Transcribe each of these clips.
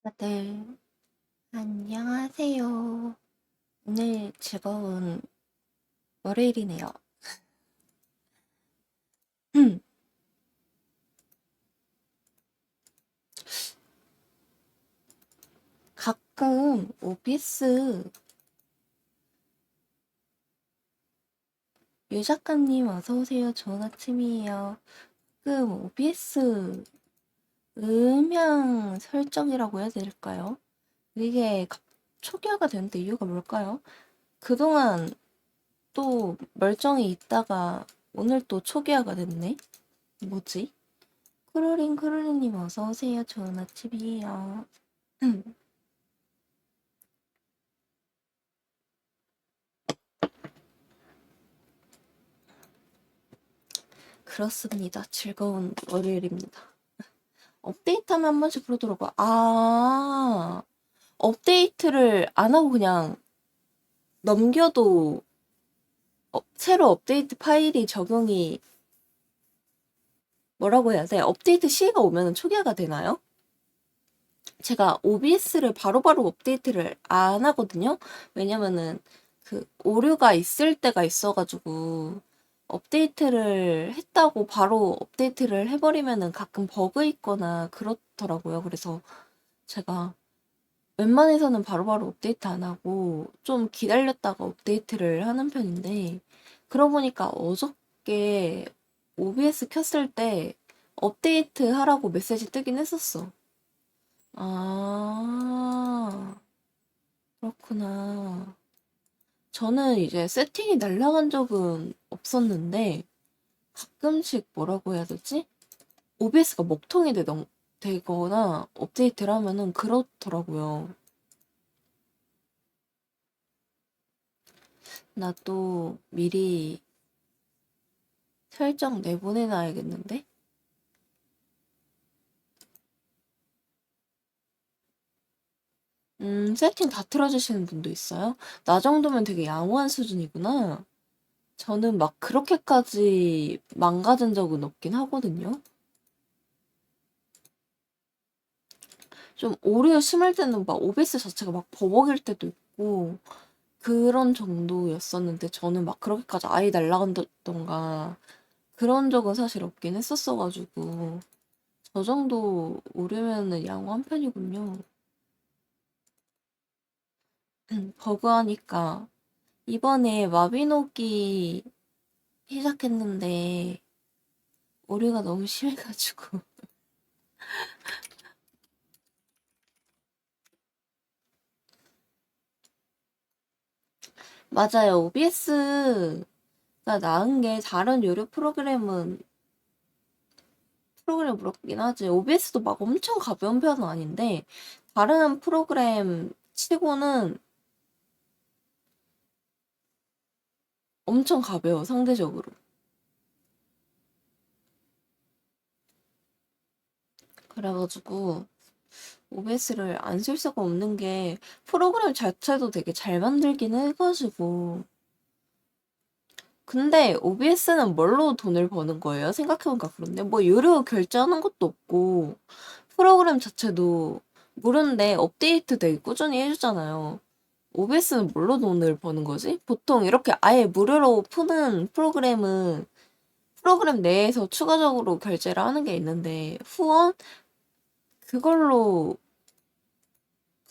다들 안녕하세요. 오늘 즐거운 월요일이네요. 가끔 OBS 유 작가님 어서오세요. 좋은 아침이에요. 가끔 OBS 음향 설정이라고 해야 될까요? 이게 초기화가 되는데 이유가 뭘까요? 그동안 또 멀쩡히 있다가 오늘 또 초기화가 됐네? 뭐지? 크루링님 어서오세요. 좋은 아침이에요. 그렇습니다. 즐거운 월요일입니다. 업데이트하면 한 번씩 그러더라고요. 업데이트를 안 하고 그냥 넘겨도 새로 업데이트 파일이 적용이 뭐라고 해야 돼? 업데이트 시가 오면 초기화가 되나요? 제가 OBS를 바로바로 업데이트를 안 하거든요. 왜냐면은 그 오류가 있을 때가 있어가지고 업데이트를 했다고 바로 업데이트를 해버리면은 가끔 버그 있거나 그렇더라고요. 그래서 제가 웬만해서는 바로바로 업데이트 안 하고 좀 기다렸다가 업데이트를 하는 편인데, 그러고 보니까 어저께 OBS 켰을 때 업데이트 하라고 메시지 뜨긴 했었어. 아, 그렇구나. 저는 이제 세팅이 날아간 적은 없었는데 가끔씩 뭐라고 해야 되지? OBS가 먹통이 되거나 업데이트를 하면은 그렇더라고요. 나 또 미리 설정 내보내놔야겠는데? 세팅 다 틀어주시는 분도 있어요? 나 정도면 되게 양호한 수준이구나. 저는 막 그렇게까지 망가진 적은 없긴 하거든요. 좀 오류 심할 때는 막 OBS 자체가 막 버벅일 때도 있고 그런 정도였었는데, 저는 막 그렇게까지 아예 날라간다던가 그런 적은 사실 없긴 했었어가지고 저 정도 오류면은 양호한 편이군요. 버그하니까 이번에 마비노기 시작했는데 오류가 너무 심해가지고 맞아요. OBS가 나은 게 다른 요료 프로그램 그렇긴 하지. OBS도 막 엄청 가벼운 편은 아닌데 다른 프로그램 치고는 엄청 가벼워, 상대적으로. 그래가지고 OBS를 안 쓸 수가 없는 게 프로그램 자체도 되게 잘 만들긴 해가지고. 근데 OBS는 뭘로 돈을 버는 거예요? 생각해보니까 그런데 뭐 유료 결제하는 것도 없고 프로그램 자체도 무료인데 업데이트 되게 꾸준히 해주잖아요. OBS는 뭘로 돈을 버는 거지? 보통 이렇게 아예 무료로 푸는 프로그램은 프로그램 내에서 추가적으로 결제를 하는 게 있는데 후원? 그걸로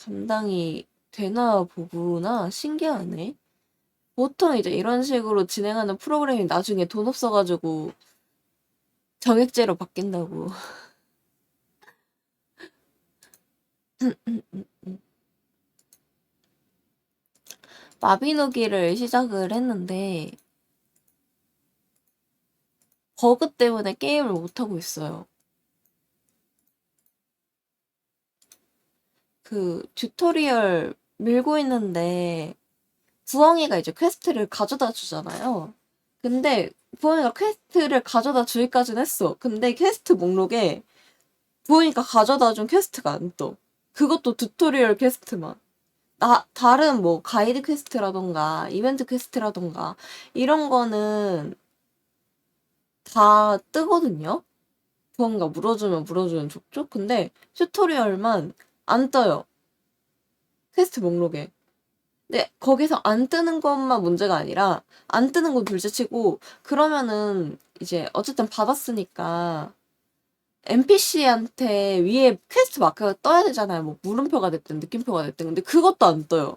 감당이 되나 보구나. 신기하네. 보통 이제 이런 식으로 진행하는 프로그램이 나중에 돈 없어가지고 정액제로 바뀐다고. 마비노기를 시작을 했는데 버그 때문에 게임을 못하고 있어요. 그 튜토리얼 밀고 있는데 부엉이가 이제 퀘스트를 가져다 주잖아요. 근데 부엉이가 퀘스트를 가져다 주기까지는 했어. 근데 퀘스트 목록에 부엉이가 가져다 준 퀘스트가 안 떠. 그것도 튜토리얼 퀘스트만. 다른 뭐 가이드 퀘스트라던가 이벤트 퀘스트라던가 이런 거는 다 뜨거든요. 무언가 물어주면 족족. 근데 튜토리얼만 안 떠요. 퀘스트 목록에. 근데 거기서 안 뜨는 것만 문제가 아니라 안 뜨는 건 둘째치고 그러면은 이제 어쨌든 받았으니까 NPC한테 위에 퀘스트 마크가 떠야 되잖아요. 뭐 물음표가 됐든 느낌표가 됐든. 근데 그것도 안 떠요.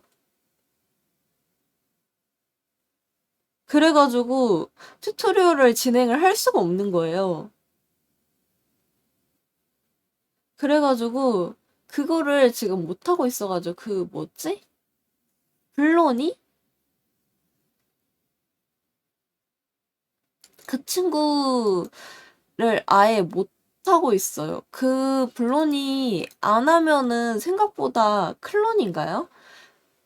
그래가지고 튜토리얼을 진행을 할 수가 없는 거예요. 그래가지고 그거를 지금 못하고 있어가지고 그 뭐지? 블로니? 그 친구를 아예 못하고 있어요. 그 블로니 안 하면은 생각보다 클론인가요?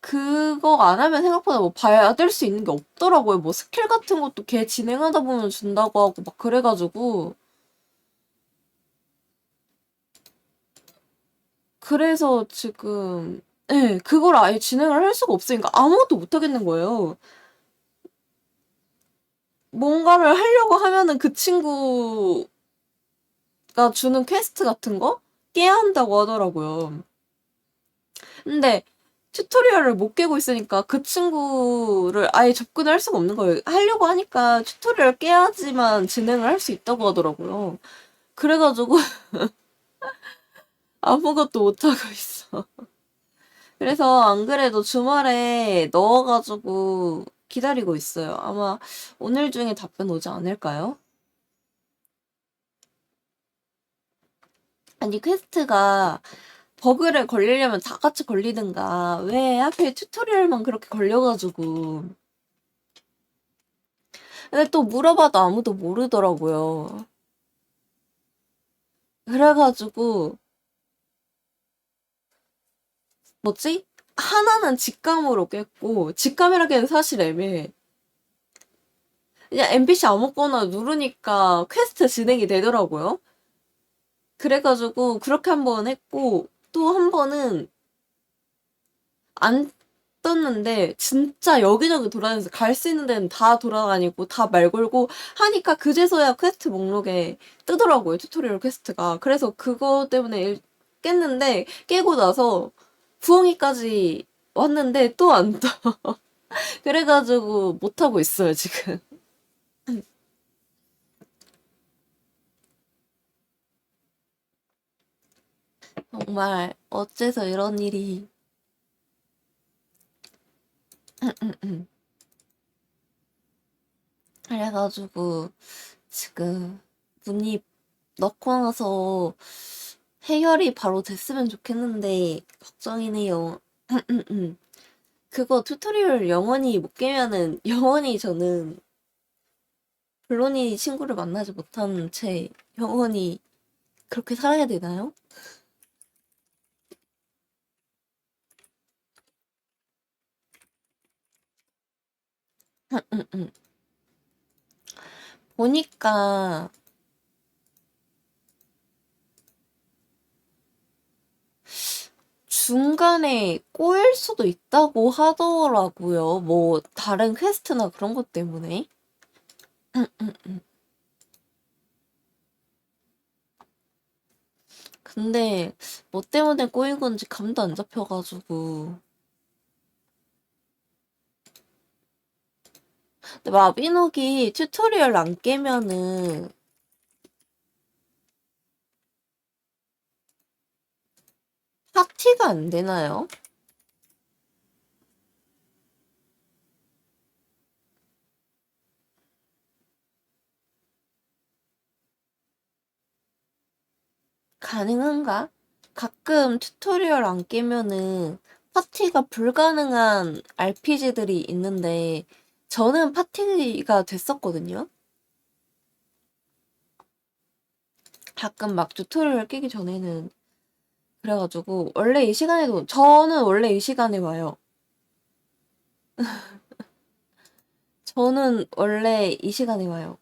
그거 안 하면 생각보다 뭐 받을 수 있는 게 없더라고요. 뭐 스킬 같은 것도 걔 진행하다 보면 준다고 하고 막 그래가지고 그래서 지금 예, 그걸 아예 진행을 할 수가 없으니까 아무것도 못 하겠는 거예요. 뭔가를 하려고 하면은 그 친구가 주는 퀘스트 같은 거 깨야 한다고 하더라고요. 근데 튜토리얼을 못 깨고 있으니까 그 친구를 아예 접근을 할 수가 없는 거예요. 하려고 하니까 튜토리얼 깨야지만 진행을 할 수 있다고 하더라고요. 그래가지고 아무것도 못하고 있어. 그래서 안 그래도 주말에 넣어가지고 기다리고 있어요. 아마 오늘 중에 답변 오지 않을까요? 아니, 퀘스트가 버그를 걸리려면 다 같이 걸리든가, 왜 하필 튜토리얼만 그렇게 걸려가지고. 근데 또 물어봐도 아무도 모르더라고요. 그래가지고, 뭐지? 하나는 직감으로 깼고, 직감이라기엔 사실 애매해. 그냥 NPC 아무거나 누르니까 퀘스트 진행이 되더라고요. 그래가지고, 그렇게 한 번 했고, 또 한 번은 안 떴는데 진짜 여기저기 돌아다니면서 갈 수 있는 데는 다 돌아다니고 다 말 걸고 하니까 그제서야 퀘스트 목록에 뜨더라고요. 튜토리얼 퀘스트가. 그래서 그거 때문에 깼는데 깨고 나서 부엉이까지 왔는데 또 안 떠. 그래가지고 못하고 있어요, 지금. 정말 어째서 이런 일이. 그래가지고 지금 문의 넣고 나서 해결이 바로 됐으면 좋겠는데 걱정이네요. 그거 튜토리얼 영원히 못 깨면은 영원히 저는 블로니 친구를 만나지 못한 채 영원히 그렇게 살아야 되나요? 보니까 중간에 꼬일 수도 있다고 하더라고요. 뭐 다른 퀘스트나 그런 것 때문에. 근데 뭐 때문에 꼬인 건지 감도 안 잡혀가지고. 근데 마비노기 튜토리얼 안 깨면은 파티가 안 되나요? 가능한가? 가끔 튜토리얼 안 깨면은 파티가 불가능한 RPG들이 있는데 저는 파티가 됐었거든요. 가끔 막 튜토리얼 깨기 전에는 그래가지고 원래 이 시간에도 저는 원래 이 시간에 와요. 저는 원래 이 시간에 와요.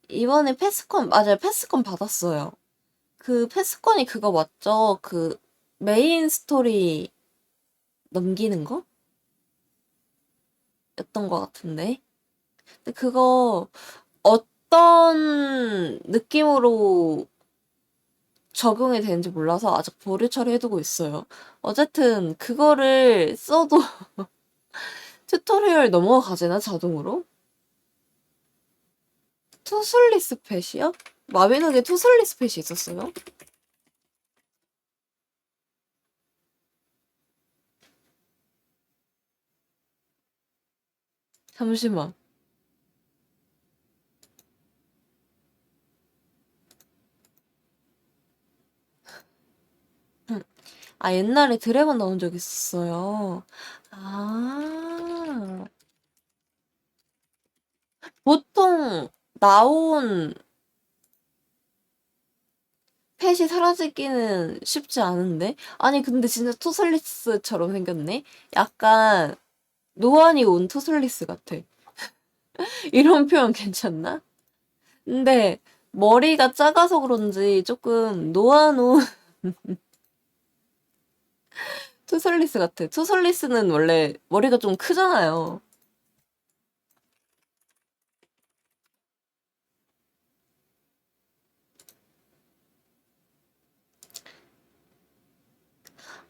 이번에 패스콘 맞아요. 패스콘 받았어요. 그 패스콘이 그거 맞죠? 그 메인 스토리 넘기는 거? 였던 것 같은데. 근데 그거 어떤 느낌으로 적용이 되는지 몰라서 아직 보류 처리해두고 있어요. 어쨌든 그거를 써도 튜토리얼 넘어가지나 자동으로? 투슬리스 펫이요? 마비노기에 투슬리스 펫이 있었어요? 잠시만. 아, 옛날에 드래곤 나온 적 있었어요. 아, 보통 나온 펫이 사라지기는 쉽지 않은데? 아니, 근데 진짜 투슬리스처럼 생겼네? 약간 노안이 온 투슬리스 같아. 이런 표현 괜찮나? 근데 머리가 작아서 그런지 조금 노안 온 투슬리스 같아. 투슬리스는 원래 머리가 좀 크잖아요.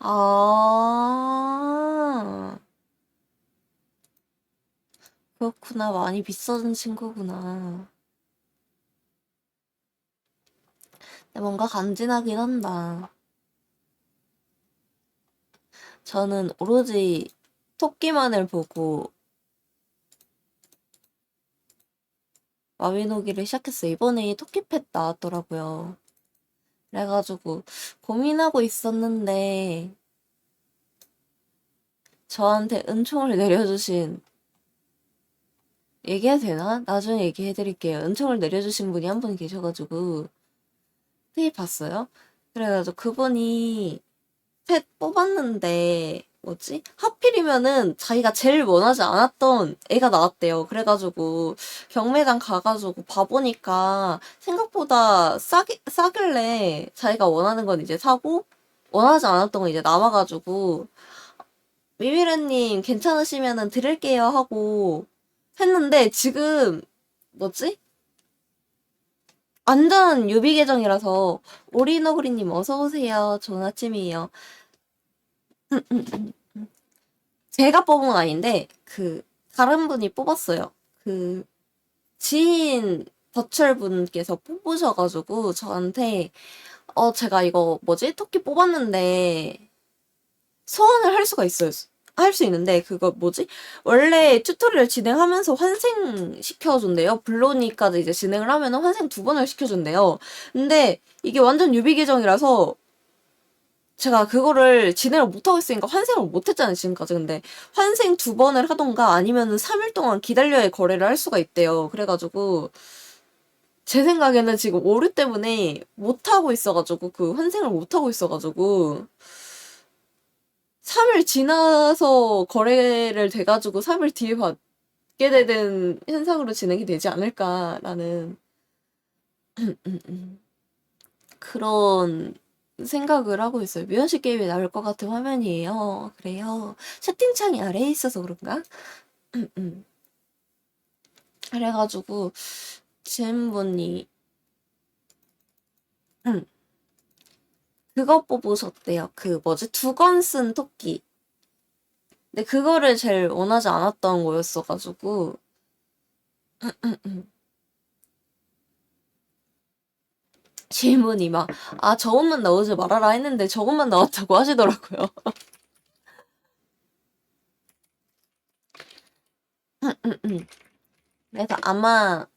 아, 그렇구나. 많이 비싸진 친구구나. 근데 뭔가 간지나긴 한다. 저는 오로지 토끼만을 보고 마비노기를 시작했어요. 이번에 토끼펫 나왔더라고요. 그래가지고 고민하고 있었는데 저한테 은총을 내려주신 얘기해도 되나? 나중에 얘기해드릴게요. 은총을 내려주신 분이 한 분 계셔가지고 트윗 봤어요. 그래가지고 그분이 펫 뽑았는데 뭐지? 하필이면은 자기가 제일 원하지 않았던 애가 나왔대요. 그래가지고 경매장 가가지고 봐보니까 생각보다 싸길래 자기가 원하는 건 이제 사고 원하지 않았던 건 이제 남아가지고 미미르님 괜찮으시면은 드릴게요 하고 했는데 지금 뭐지? 완전 유비 계정이라서 오리너구리님 어서 오세요. 좋은 아침이에요. 제가 뽑은 건 아닌데 그 다른 분이 뽑았어요. 그 지인 버추얼 분께서 뽑으셔가지고 저한테 제가 이거 뭐지? 토끼 뽑았는데 소환을 할 수가 있어요. 할 수 있는데 그거 뭐지? 원래 튜토리얼 진행하면서 환생 시켜준대요. 블로니까지 이제 진행을 하면 환생 2번을 시켜준대요. 근데 이게 완전 유비 계정이라서 제가 그거를 진행을 못하고 있으니까 환생을 못했잖아요, 지금까지. 근데 환생 2번을 하던가 아니면은 3일 동안 기다려야 거래를 할 수가 있대요. 그래가지고 제 생각에는 지금 오류 때문에 못하고 있어가지고 그 환생을 못하고 있어가지고 3일 지나서 거래를 돼가지고 3일 뒤에 받게 되는 현상으로 진행이 되지 않을까라는 그런 생각을 하고 있어요. 뮤연식 게임이 나올 것 같은 화면이에요. 그래요. 채팅창이 아래에 있어서 그런가? 그래가지고 지은분이 그거 뽑으셨대요. 그 뭐지? 2권 쓴 토끼. 근데 그거를 제일 원하지 않았던 거였어가지고 질문이 막 저것만 나오지 말아라 했는데 저것만 나왔다고 하시더라고요. 그래서 아마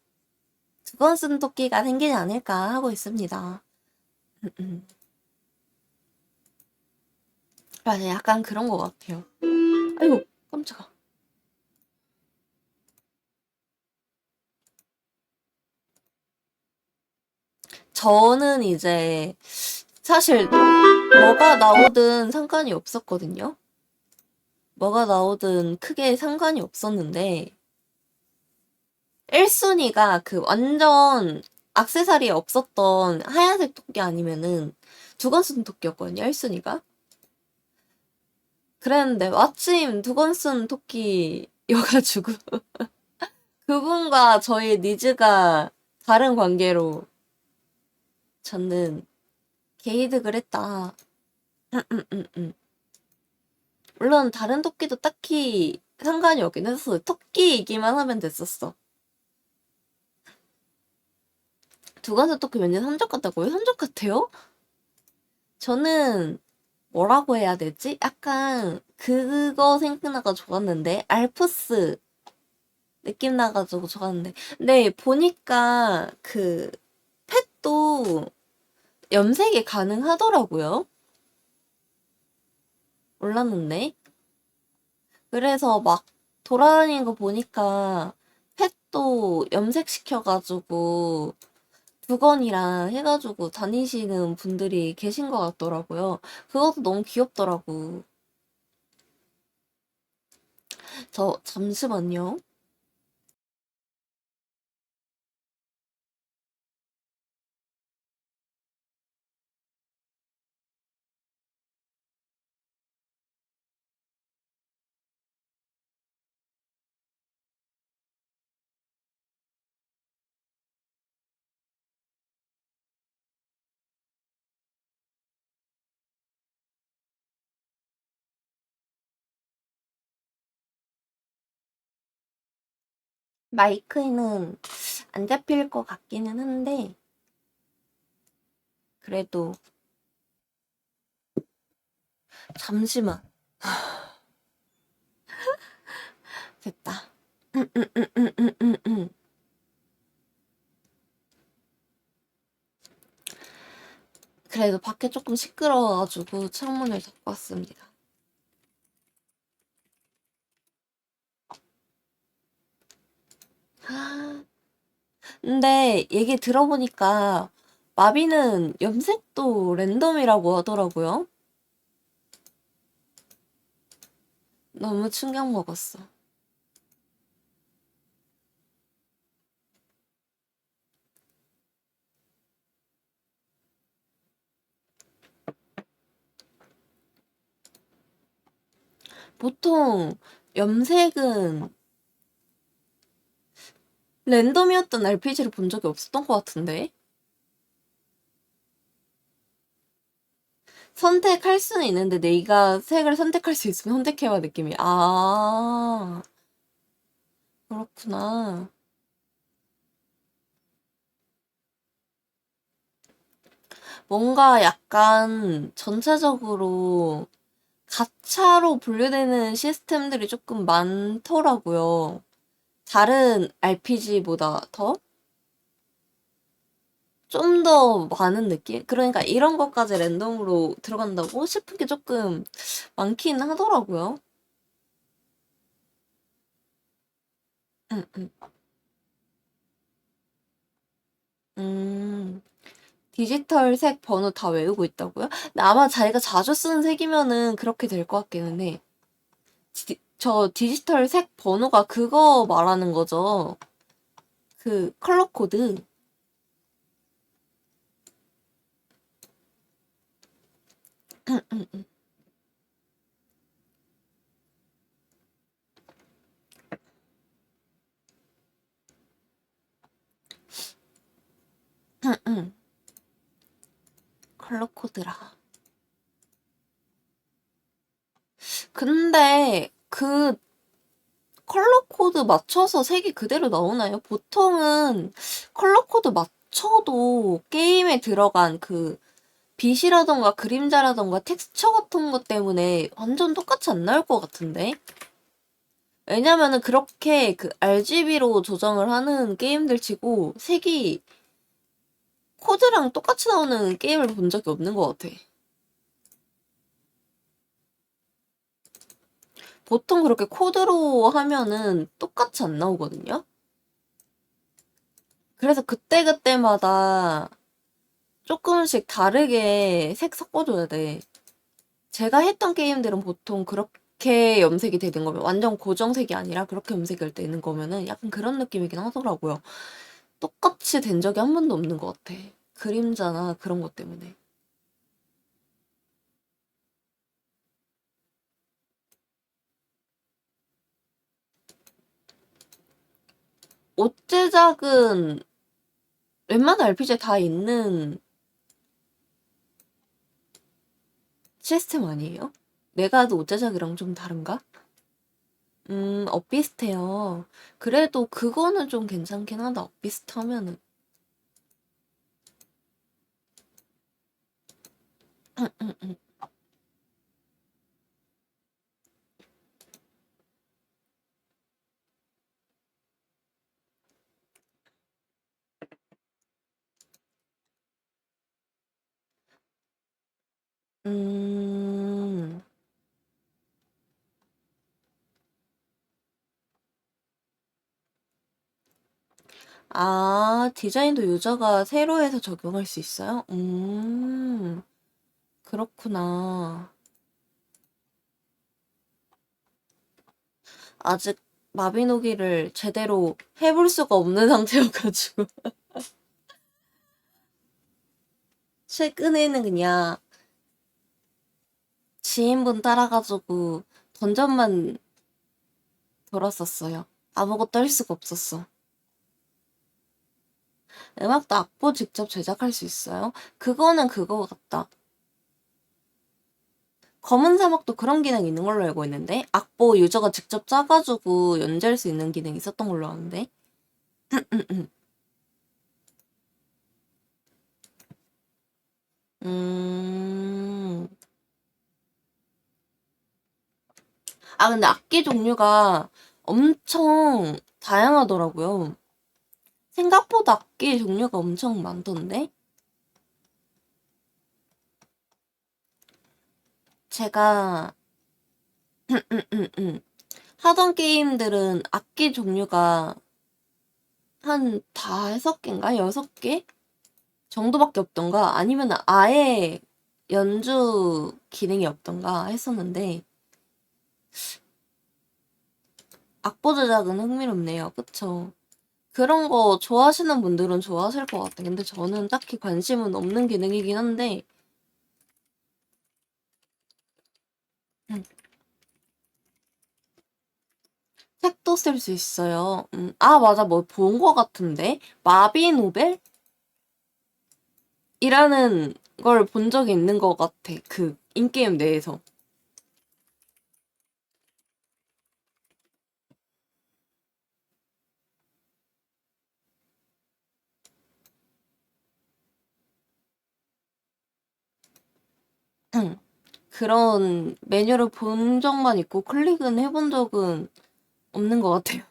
2권 쓴 토끼가 생기지 않을까 하고 있습니다. 맞아, 약간 그런 것 같아요. 아이고, 깜짝아. 저는 이제 사실 뭐가 나오든 상관이 없었거든요. 뭐가 나오든 크게 상관이 없었는데 1순위가 그 완전 액세서리 없었던 하얀색 토끼 아니면은 2권 쓴 토끼였거든요. 1순위가. 그랬는데 마침 두건 쓴 토끼여가지고 그분과 저의 니즈가 다른 관계로 저는 개이득을 했다. 물론 다른 토끼도 딱히 상관이 없긴 했어. 토끼이기만 하면 됐었어. 두건선 토끼 왠지 산적 같다고요? 산적 같아요? 저는 뭐라고 해야 되지? 약간 그거 생각나가 좋았는데 알프스 느낌 나가지고 좋았는데 근데 보니까 그 펫도 염색이 가능하더라고요. 몰랐는데. 그래서 막 돌아다니는 거 보니까 펫도 염색시켜가지고 두건이랑 해가지고 다니시는 분들이 계신 것 같더라고요. 그것도 너무 귀엽더라고. 저 잠시만요. 마이크는 안 잡힐 것 같기는 한데 그래도 잠시만. 됐다. 그래도 밖에 조금 시끄러워가지고 창문을 닫고 왔습니다. 근데 얘기 들어보니까 마비는 염색도 랜덤이라고 하더라고요. 너무 충격 먹었어. 보통 염색은 랜덤이었던 RPG를 본 적이 없었던 것 같은데? 선택할 수는 있는데 내가 색을 선택할 수 있으면 선택해봐 느낌이. 아, 그렇구나. 뭔가 약간 전체적으로 가차로 분류되는 시스템들이 조금 많더라고요. 다른 RPG보다 더? 좀 더 많은 느낌? 그러니까 이런 것까지 랜덤으로 들어간다고 싶은 게 조금 많긴 하더라고요. 응, 응. 음, 디지털 색 번호 다 외우고 있다고요? 근데 아마 자기가 자주 쓰는 색이면은 그렇게 될 것 같기는 해. 저 디지털 색 번호가 그거 말하는 거죠. 그 컬러 코드. 컬러 코드라. 근데 그 컬러 코드 맞춰서 색이 그대로 나오나요? 보통은 컬러 코드 맞춰도 게임에 들어간 그 빛이라던가 그림자라던가 텍스처 같은 것 때문에 완전 똑같이 안 나올 것 같은데? 왜냐면은 그렇게 그 RGB로 조정을 하는 게임들 치고 색이 코드랑 똑같이 나오는 게임을 본 적이 없는 것 같아. 보통 그렇게 코드로 하면은 똑같이 안 나오거든요? 그래서 그때그때마다 조금씩 다르게 색 섞어줘야 돼. 제가 했던 게임들은 보통 그렇게 염색이 되는 거면 완전 고정색이 아니라 그렇게 염색이 되는 거면은 약간 그런 느낌이긴 하더라고요. 똑같이 된 적이 한 번도 없는 것 같아. 그림자나 그런 것 때문에. 옷 제작은 웬만한 RPG에 다 있는 시스템 아니에요? 내가 하던 옷 제작이랑 좀 다른가? 엇비슷해요. 그래도 그거는 좀 괜찮긴 하다. 엇비슷하면은. 음, 아, 디자인도 유저가 새로 해서 적용할 수 있어요? 그렇구나. 아직 마비노기를 제대로 해볼 수가 없는 상태여가지고. 최근에는 그냥 지인분 따라가지고 던전만 돌았었어요. 아무것도 할 수가 없었어. 음악도 악보 직접 제작할 수 있어요? 그거는 그거 같다. 검은 사막도 그런 기능이 있는 걸로 알고 있는데 악보 유저가 직접 짜가지고 연주할 수 있는 기능이 있었던 걸로 아는데 음... 아 근데 악기 종류가 엄청 다양하더라고요. 생각보다 악기 종류가 엄청 많던데 제가 하던 게임들은 악기 종류가 한 다섯 개인가 여섯 개 정도밖에 없던가 아니면 아예 연주 기능이 없던가 했었는데 악보 제작은 흥미롭네요. 그쵸? 그런 거 좋아하시는 분들은 좋아하실 것 같아. 근데 저는 딱히 관심은 없는 기능이긴 한데 음, 책도 쓸 수 있어요. 아 맞아 뭐 본 거 같은데 마비노벨? 이라는 걸 본 적이 있는 것 같아. 그 인게임 내에서. 그런 메뉴를 본 적만 있고 클릭은 해본 적은 없는 것 같아요.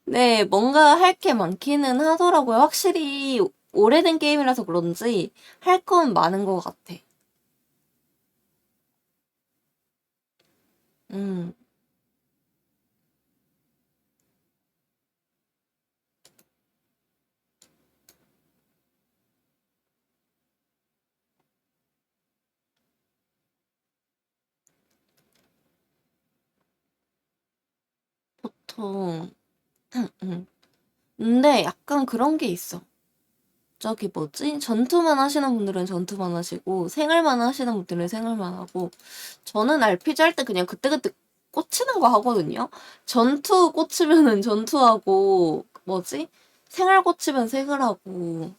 네, 뭔가 할 게 많기는 하더라고요. 확실히 오래된 게임이라서 그런지 할 건 많은 것 같아. 음, 보통, 근데 약간 그런 게 있어. 저기 뭐지? 전투만 하시는 분들은 전투만 하시고, 생활만 하시는 분들은 생활만 하고, 저는 RPG 할 때 그냥 그때그때 꽂히는 거 하거든요? 전투 꽂히면은 전투하고, 뭐지? 생활 꽂히면 생활하고,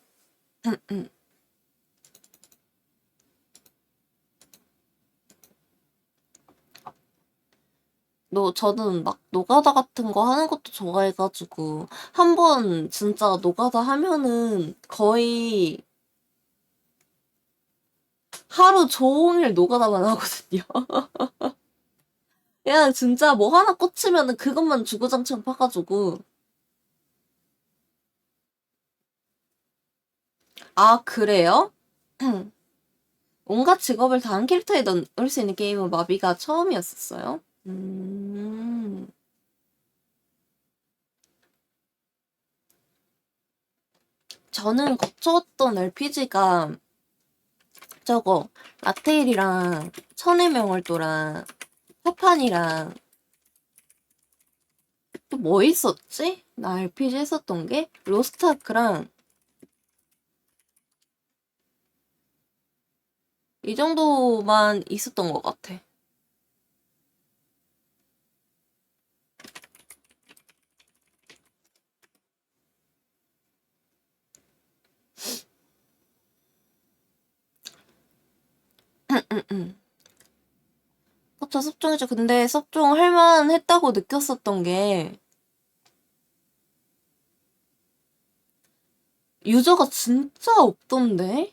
저는 막 노가다 같은 거 하는 것도 좋아해가지고, 한 번 진짜 노가다 하면은 거의 하루 종일 노가다만 하거든요. 그냥 진짜 뭐 하나 꽂히면은 그것만 주구장창 파가지고. 아, 그래요? 온갖 직업을 다 한 캐릭터에 넣을 수 있는 게임은 마비가 처음이었었어요. 저는 거쳐왔던 RPG가 저거, 라테일이랑 천의 명월도랑 파판이랑 또 뭐 있었지? 나 RPG 했었던 게? 로스트아크랑 이 정도만 있었던 것 같아. 응. 그쵸, 섭종이죠. 근데 섭종 할만 했다고 느꼈었던 게, 유저가 진짜 없던데?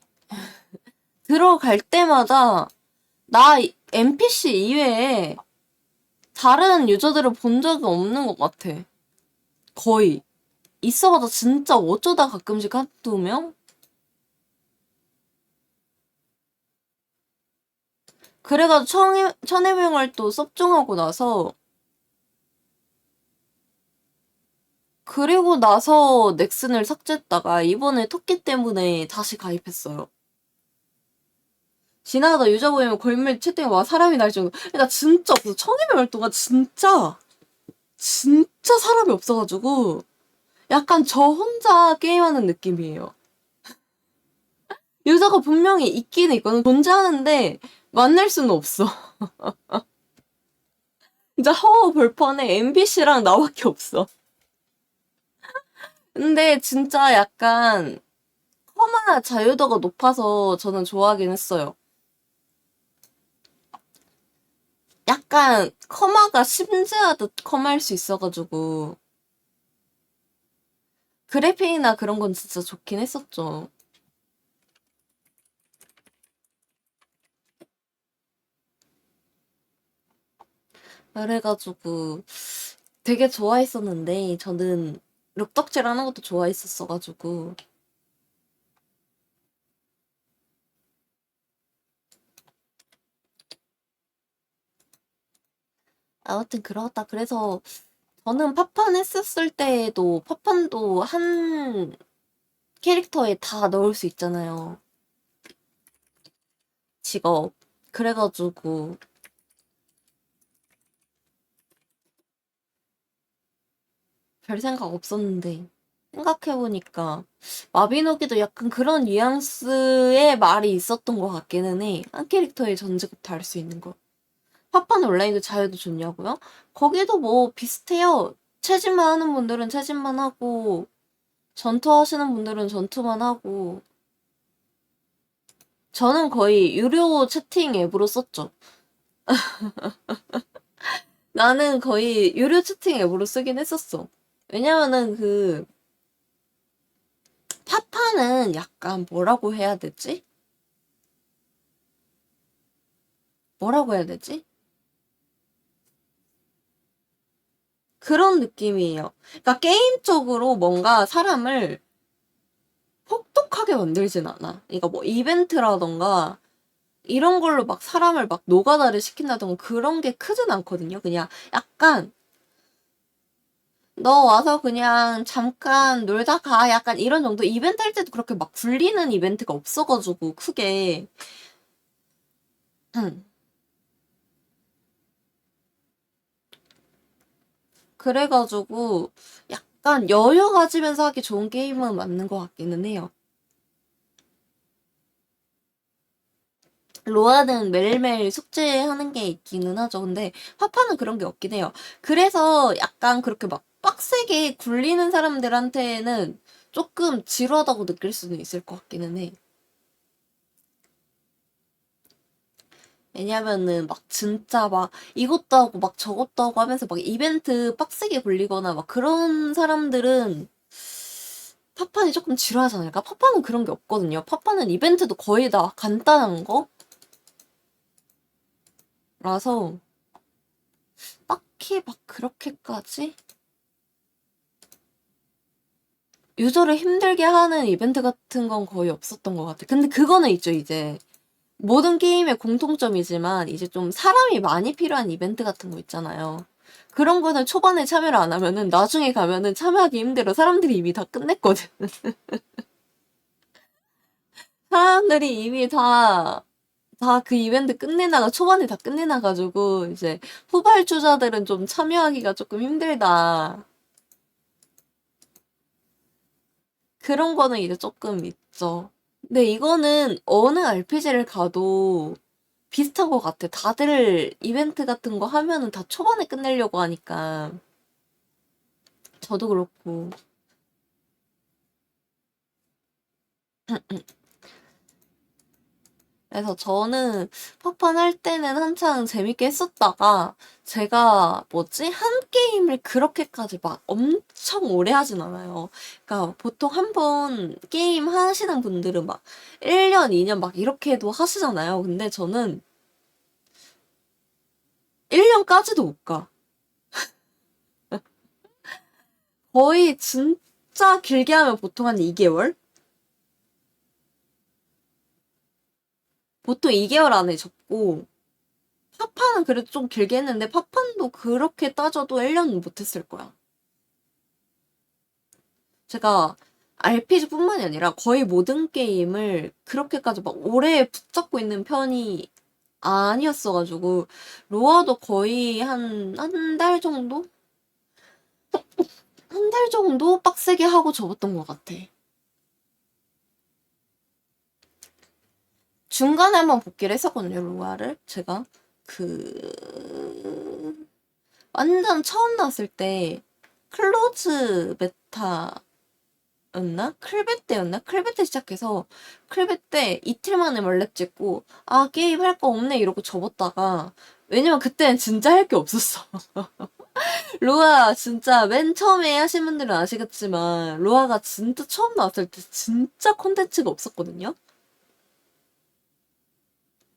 들어갈 때마다, NPC 이외에 다른 유저들을 본 적이 없는 것 같아. 거의. 있어봐도 진짜 어쩌다 가끔씩 한두 명? 그래가지고 천해명을 또 섭종하고 나서, 그리고 나서 넥슨을 삭제했다가 이번에 토끼 때문에 다시 가입했어요. 지나가다 유저 보이면 걸물 채팅에 와 사람이 날 정도. 그러니까 진짜 없어. 천해명 동안 진짜 사람이 없어가지고 약간 저 혼자 게임하는 느낌이에요. 유저가 분명히 있기는 있거든. 존재하는데 만날 수는 없어. 진짜 허허벌판에 MBC랑 나밖에 없어. 근데 진짜 약간 커마 자유도가 높아서 저는 좋아하긴 했어요. 약간 커마가 심즈하듯 커마일 수 있어가지고 그래픽이나 그런 건 진짜 좋긴 했었죠. 그래가지고 되게 좋아했었는데 저는 룩덕질 하는 것도 좋아했었어가지고 아무튼 그렇다. 그래서 저는 팝판 했었을 때에도 팝판도 한 캐릭터에 다 넣을 수 있잖아요. 직업. 그래가지고 별 생각 없었는데 생각해보니까 마비노기도 약간 그런 뉘앙스의 말이 있었던 것 같기는 해. 한 캐릭터의 전 직업 다 할 수 있는 거. 팝판 온라인도 자유도 좋냐고요? 거기도 뭐 비슷해요. 채집만 하는 분들은 채집만 하고 전투하시는 분들은 전투만 하고 저는 거의 유료 채팅 앱으로 썼죠. 나는 거의 유료 채팅 앱으로 쓰긴 했었어. 왜냐면은 팝판은 약간 뭐라고 해야 되지? 뭐라고 해야 되지? 그런 느낌이에요. 그러니까 게임적으로 뭔가 사람을 혹독하게 만들진 않아. 그러니까 뭐 이벤트라던가 이런 걸로 막 사람을 막 노가다를 시킨다던가 그런 게 크진 않거든요. 그냥 약간 너 와서 그냥 잠깐 놀다 가. 약간 이런 정도. 이벤트 할 때도 그렇게 막 굴리는 이벤트가 없어가지고 크게. 그래가지고 약간 여유 가지면서 하기 좋은 게임은 맞는 것 같기는 해요. 로아는 매일매일 숙제하는 게 있기는 하죠. 근데 파파는 그런 게 없긴 해요. 그래서 약간 그렇게 막 빡세게 굴리는 사람들한테는 조금 지루하다고 느낄 수는 있을 것 같기는 해. 왜냐면은 막 진짜 막 이것도 하고 막 저것도 하고 하면서 막 이벤트 빡세게 굴리거나 막 그런 사람들은 파판이 조금 지루하지 않을까? 파판은 그런 게 없거든요. 파판은 이벤트도 거의 다 간단한 거라서 딱히 막 그렇게까지 유저를 힘들게 하는 이벤트 같은 건 거의 없었던 것 같아. 근데 그거는 있죠, 이제. 모든 게임의 공통점이지만, 이제 좀 사람이 많이 필요한 이벤트 같은 거 있잖아요. 그런 거는 초반에 참여를 안 하면은 나중에 가면은 참여하기 힘들어. 사람들이 이미 다 끝냈거든. 사람들이 이미 다 그 이벤트 초반에 다 끝내놔가지고, 이제 후발주자들은 좀 참여하기가 조금 힘들다. 그런 거는 이제 조금 있죠. 근데 이거는 어느 RPG를 가도 비슷한 것 같아. 다들 이벤트 같은 거 하면은 다 초반에 끝내려고 하니까. 저도 그렇고. 그래서 저는 팝판 할 때는 한창 재밌게 했었다가 제가 뭐지? 한 게임을 그렇게까지 막 엄청 오래 하진 않아요. 그러니까 보통 한 번 게임 하시는 분들은 막 1년, 2년 막 이렇게도 하시잖아요. 근데 저는 1년까지도 못 가. 거의 진짜 길게 하면 보통 한 2개월? 보통 2개월 안에 접고 팝판은 그래도 좀 길게 했는데 팝판도 그렇게 따져도 1년은 못했을 거야. 제가 RPG뿐만이 아니라 거의 모든 게임을 그렇게까지 막 오래 붙잡고 있는 편이 아니었어가지고 로아도 거의 한 달 정도? 한 달 정도 빡세게 하고 접었던 것 같아. 중간에 한번 복귀를 했었거든요, 로아를. 제가 그 완전 처음 나왔을 때 클로즈 베타 클베 때였나? 클베 때 시작해서 클베 때 이틀 만에 말렙 찍고 아 게임 할 거 없네 이러고 접었다가 왜냐면 그때는 진짜 할 게 없었어. 로아 진짜 맨 처음에 하신 분들은 아시겠지만 로아가 진짜 처음 나왔을 때 진짜 콘텐츠가 없었거든요.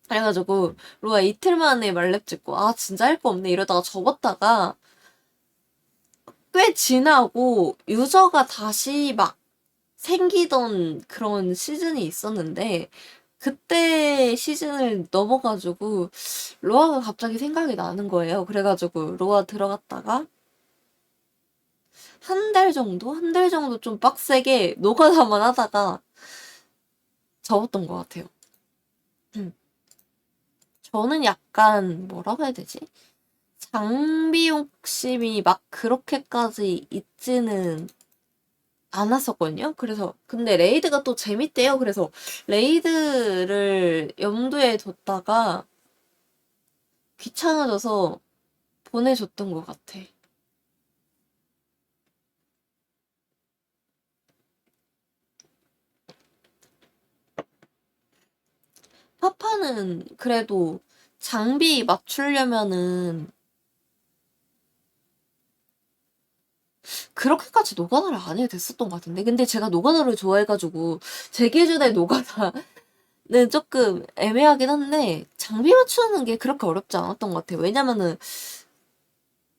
그래가지고 로아 이틀 만에 말렙 찍고 아 진짜 할 거 없네 이러다가 접었다가 꽤 지나고 유저가 다시 막 생기던 그런 시즌이 있었는데 그때 시즌을 넘어가지고 로아가 갑자기 생각이 나는 거예요. 그래가지고 로아 들어갔다가 한 달 정도? 한 달 정도 좀 빡세게 노가다만 하다가 접었던 것 같아요. 음. 저는 약간 뭐라고 해야 되지? 장비 욕심이 막 그렇게까지 있지는 않았었거든요. 그래서 근데 레이드가 또 재밌대요. 그래서 레이드를 염두에 뒀다가 귀찮아져서 보내줬던 것 같아. 파파는 그래도 장비 맞추려면은 그렇게까지 노가다를 안 해도 됐었던 것 같은데. 근데 제가 노가다를 좋아해가지고 제 기준에 노가다는 조금 애매하긴 한데 장비 맞추는 게 그렇게 어렵지 않았던 것 같아요. 왜냐면은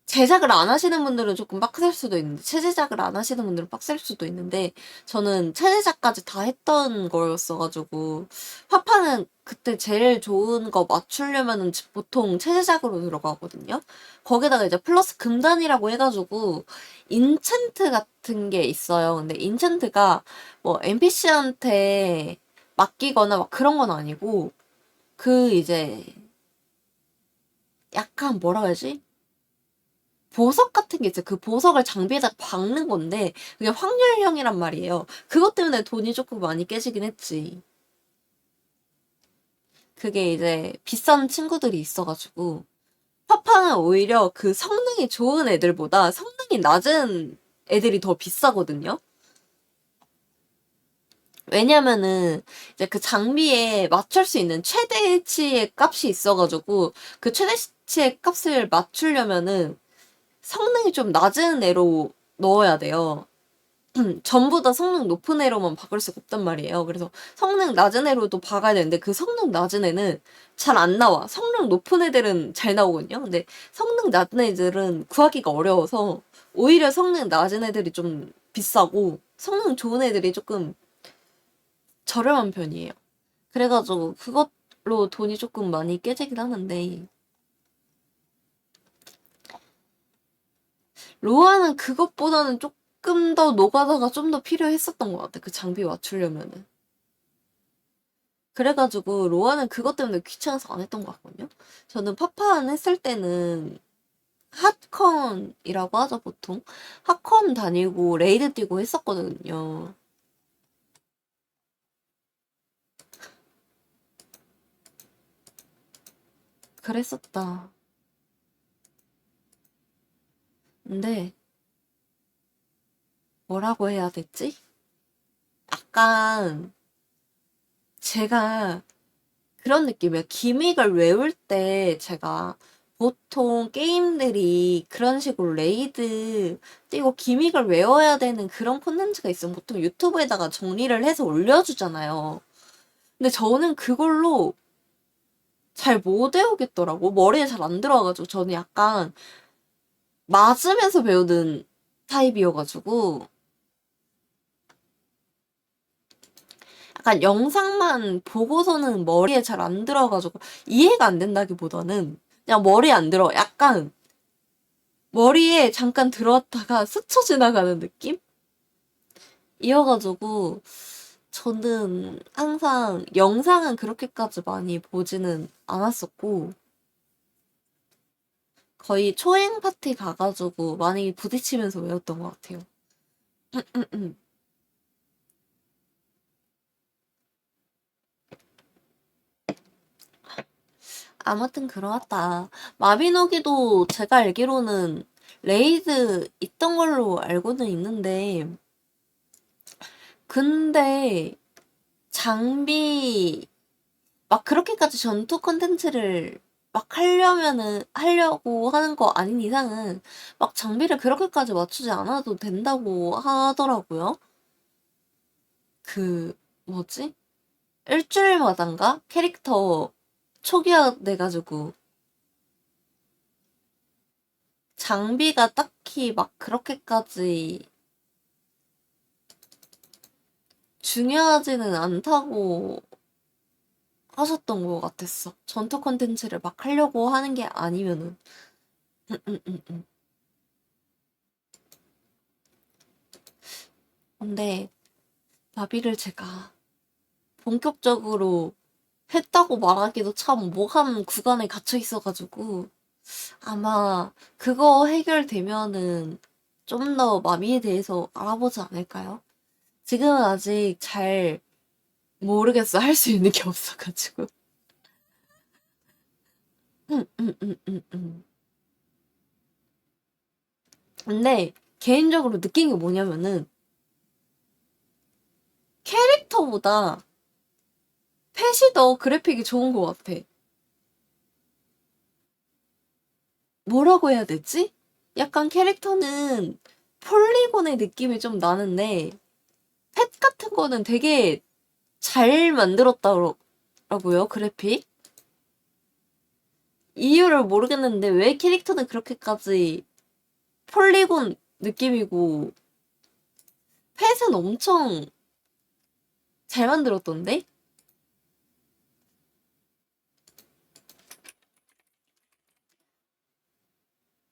제작을 안 하시는 분들은 조금 빡셀 수도 있는데, 체제작을 안 하시는 분들은 빡셀 수도 있는데, 저는 체제작까지 다 했던 거였어가지고, 파파는 그때 제일 좋은 거 맞추려면은 보통 체제작으로 들어가거든요? 거기다가 이제 플러스 금단이라고 해가지고, 인챈트 같은 게 있어요. 근데 인챈트가 뭐 NPC한테 맡기거나 막 그런 건 아니고, 그 이제, 약간 뭐라 해야지? 보석 같은 게 있어요. 그 보석을 장비에다 박는 건데 그게 확률형이란 말이에요. 그것 때문에 돈이 조금 많이 깨지긴 했지. 그게 이제 비싼 친구들이 있어가지고 파파는 오히려 그 성능이 좋은 애들보다 성능이 낮은 애들이 더 비싸거든요. 왜냐면은 이제 그 장비에 맞출 수 있는 최대치의 값이 있어가지고 그 최대치의 값을 맞추려면은 성능이 좀 낮은 애로 넣어야 돼요. 전부 다 성능 높은 애로만 박을 수가 없단 말이에요. 그래서 성능 낮은 애로도 박아야 되는데 그 성능 낮은 애는 잘 안 나와. 성능 높은 애들은 잘 나오거든요. 근데 성능 낮은 애들은 구하기가 어려워서 오히려 성능 낮은 애들이 좀 비싸고 성능 좋은 애들이 조금 저렴한 편이에요. 그래가지고 그것로 돈이 조금 많이 깨지긴 하는데 로아는 그것보다는 조금 더 노가다가 좀 더 필요했었던 것 같아. 그 장비 맞추려면은. 그래가지고 로아는 그것 때문에 귀찮아서 안 했던 것 같거든요. 저는 파판 했을 때는 핫컨이라고 하죠, 보통. 핫컨 다니고 레이드 뛰고 했었거든요. 그랬었다. 근데 뭐라고 해야 됐지? 약간 제가 그런 느낌이에요. 기믹을 외울 때 제가 보통 게임들이 그런 식으로 레이드 뛰고 기믹을 외워야 되는 그런 콘텐츠가 있으면 보통 유튜브에다가 정리를 해서 올려주잖아요. 근데 저는 그걸로 잘 못 외우겠더라고. 머리에 잘 안 들어와가지고 저는 약간 맞으면서 배우는 타입이어가지고 약간 영상만 보고서는 머리에 잘 안 들어가지고 이해가 안 된다기보다는 그냥 머리에 안 들어. 약간 머리에 잠깐 들어왔다가 스쳐 지나가는 느낌? 이어가지고 저는 항상 영상은 그렇게까지 많이 보지는 않았었고 거의 초행 파티 가가지고 많이 부딪히면서 외웠던 것 같아요. 아무튼 그러하다. 마비노기도 제가 알기로는 레이드 있던 걸로 알고는 있는데 근데 장비 막 그렇게까지 전투 콘텐츠를 막 하려고 하는 거 아닌 이상은 막 장비를 그렇게까지 맞추지 않아도 된다고 하더라고요. 그 뭐지? 일주일마단가 캐릭터 초기화돼가지고 장비가 딱히 막 그렇게까지 중요하지는 않다고 하셨던 것 같았어. 전투 콘텐츠를 막 하려고 하는 게 아니면은. 음, 음, 음, 음. 근데 나비를 제가 본격적으로 했다고 말하기도 참 모호한 구간에 갇혀 있어가지고 아마 그거 해결되면은 좀 더 마미에 대해서 알아보지 않을까요? 지금은 아직 잘 모르겠어. 할 수 있는 게 없어가지고. 음, 음, 음, 음. 근데 개인적으로 느낀 게 뭐냐면은 캐릭터보다 펫이 더 그래픽이 좋은 것 같아. 뭐라고 해야 되지? 약간 캐릭터는 폴리곤의 느낌이 좀 나는데 펫 같은 거는 되게 잘 만들었다고요, 그래픽? 이유를 모르겠는데 왜 캐릭터는 그렇게까지 폴리곤 느낌이고 펫은 엄청 잘 만들었던데?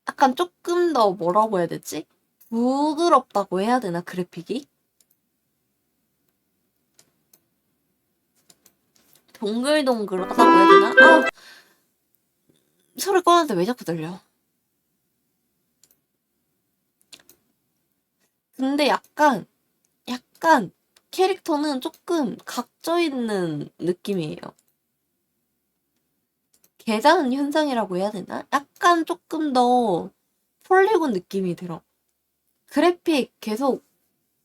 약간 조금 더 뭐라고 해야 되지? 부드럽다고 해야 되나, 그래픽이? 동글동글하다고 해야 되나? 아, 소리 꺼는데 왜 자꾸 들려? 근데 약간 캐릭터는 조금 각져 있는 느낌이에요. 계단 현상이라고 해야 되나? 약간 조금 더 폴리곤 느낌이 들어. 그래픽 계속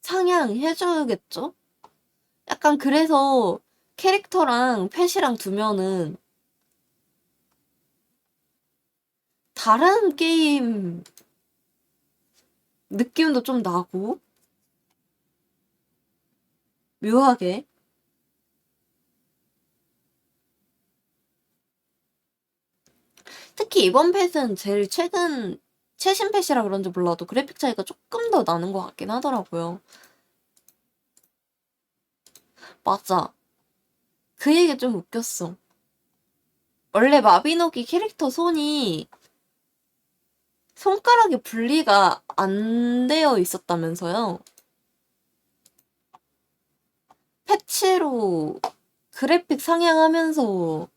상향해줘야겠죠? 약간 그래서 캐릭터랑 펫이랑 두면은 다른 게임 느낌도 좀 나고 묘하게 특히 이번 펫은 제일 최신 펫이라 그런지 몰라도 그래픽 차이가 조금 더 나는 것 같긴 하더라고요. 맞아. 그 얘기 좀 웃겼어. 원래 마비노기 캐릭터 손가락이 분리가 안 되어 있었다면서요. 패치로 그래픽 상향하면서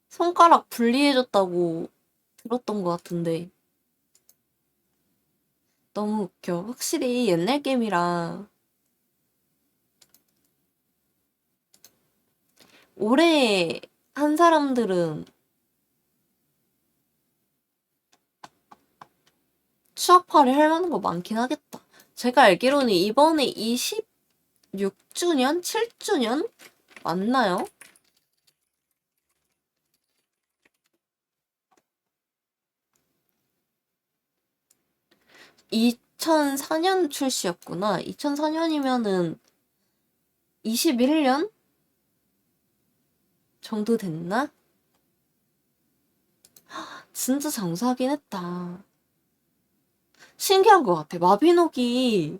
손가락 분리해줬다고 들었던 것 같은데 너무 웃겨. 확실히 옛날 게임이라 오래 한 사람들은 추억팔이 할 만한 거 많긴 하겠다. 제가 알기로는 이번에 6주년? 7주년? 맞나요? 2004년 출시였구나. 2004년이면은 21년 정도 됐나? 진짜 장수하긴 했다. 신기한 것 같아. 마비노기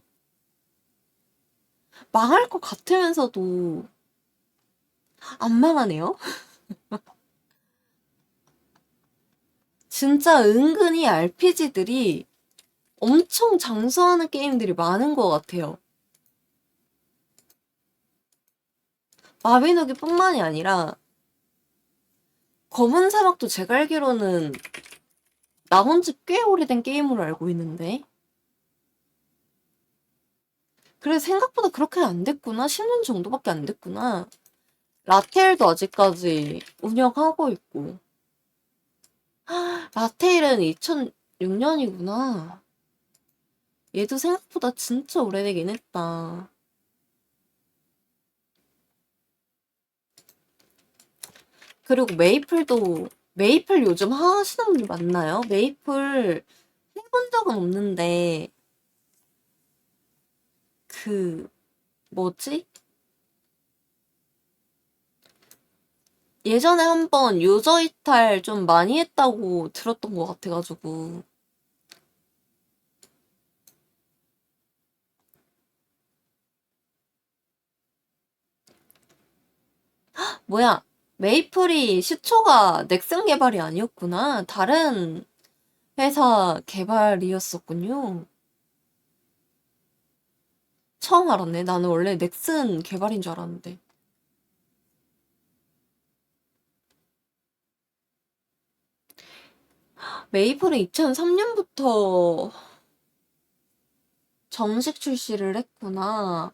망할 것 같으면서도 안 망하네요? 진짜 은근히 RPG들이 엄청 장수하는 게임들이 많은 것 같아요. 마비노기 뿐만이 아니라 검은 사막도 제가 알기로는 나온 지 꽤 오래된 게임으로 알고 있는데 그래 생각보다 그렇게 안 됐구나. 10년 정도밖에 안 됐구나. 라텔도 아직까지 운영하고 있고 라텔은 2006년이구나. 얘도 생각보다 진짜 오래되긴 했다. 그리고 메이플 요즘 하시는 분들 많나요? 메이플 해본 적은 없는데 그 뭐지? 예전에 한번 유저 이탈 좀 많이 했다고 들었던 것 같아가지고 뭐야 메이플이 시초가 넥슨 개발이 아니었구나. 다른 회사 개발이었었군요. 처음 알았네. 나는 원래 넥슨 개발인 줄 알았는데. 메이플은 2003년부터 정식 출시를 했구나.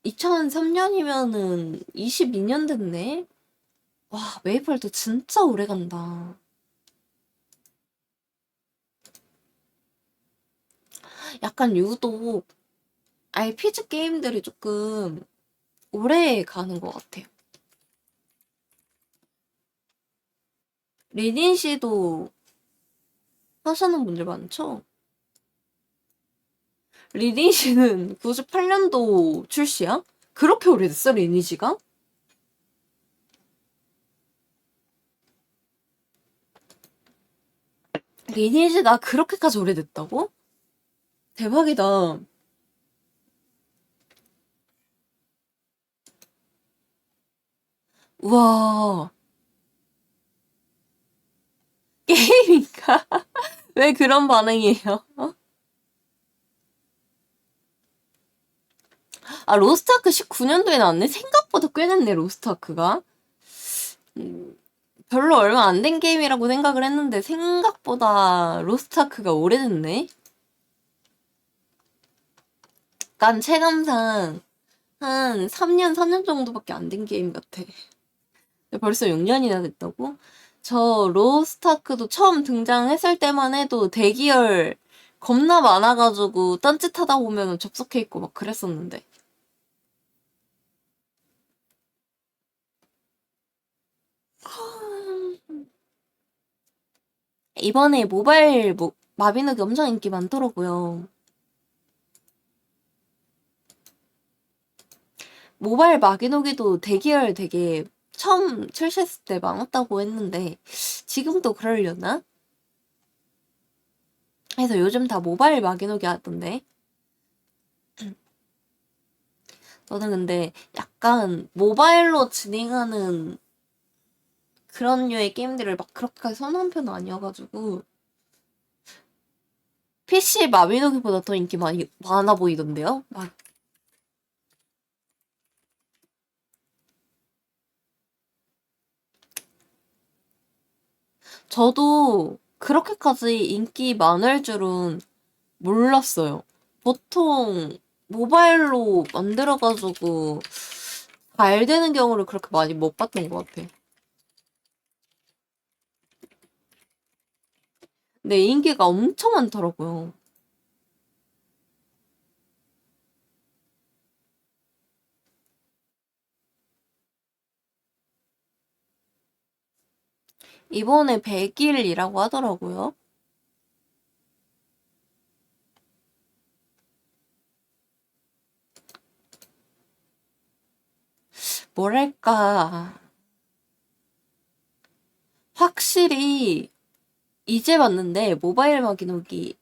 2003년이면은 22년 됐네? 와, 메이플도 진짜 오래 간다. 약간 유독 RPG 게임들이 조금 오래 가는 것 같아요. 리닌 씨도 하시는 분들 많죠? 리닌 씨는 98년도 출시야? 그렇게 오래됐어, 리니지가? 리니지가 그렇게까지 오래됐다고? 대박이다. 우와, 게임인가? 왜 그런 반응이에요? 아, 로스트아크 19년도에 나왔네? 생각보다 꽤 됐네, 로스트아크가. 음, 별로 얼마 안 된 게임이라고 생각을 했는데, 생각보다 로스트아크가 오래됐네? 난 체감상 한 3년, 4년 정도밖에 안 된 게임 같아. 벌써 6년이나 됐다고? 저 로스트아크도 처음 등장했을 때만 해도 대기열 겁나 많아가지고 딴짓하다 보면 접속해 있고 막 그랬었는데. 이번에 모바일 마비노기 엄청 인기 많더라고요. 모바일 마비노기도 대기열 되게 처음 출시했을 때 많았다고 했는데 지금도 그러려나? 그래서 요즘 다 모바일 마비노기 하던데. 저는 근데 약간 모바일로 진행하는 그런 류의 게임들을 막 그렇게 선호하는 편은 아니어가지고 PC 마비노기보다 더 인기 많아 보이던데요? 막 저도 그렇게까지 인기 많을 줄은 몰랐어요. 보통 모바일로 만들어가지고 잘 되는 경우를 그렇게 많이 못 봤던 것 같아. 근데 인기가 엄청 많더라고요. 이번에 100일이라고 하더라고요. 뭐랄까, 확실히 이제 봤는데 모바일 마비노기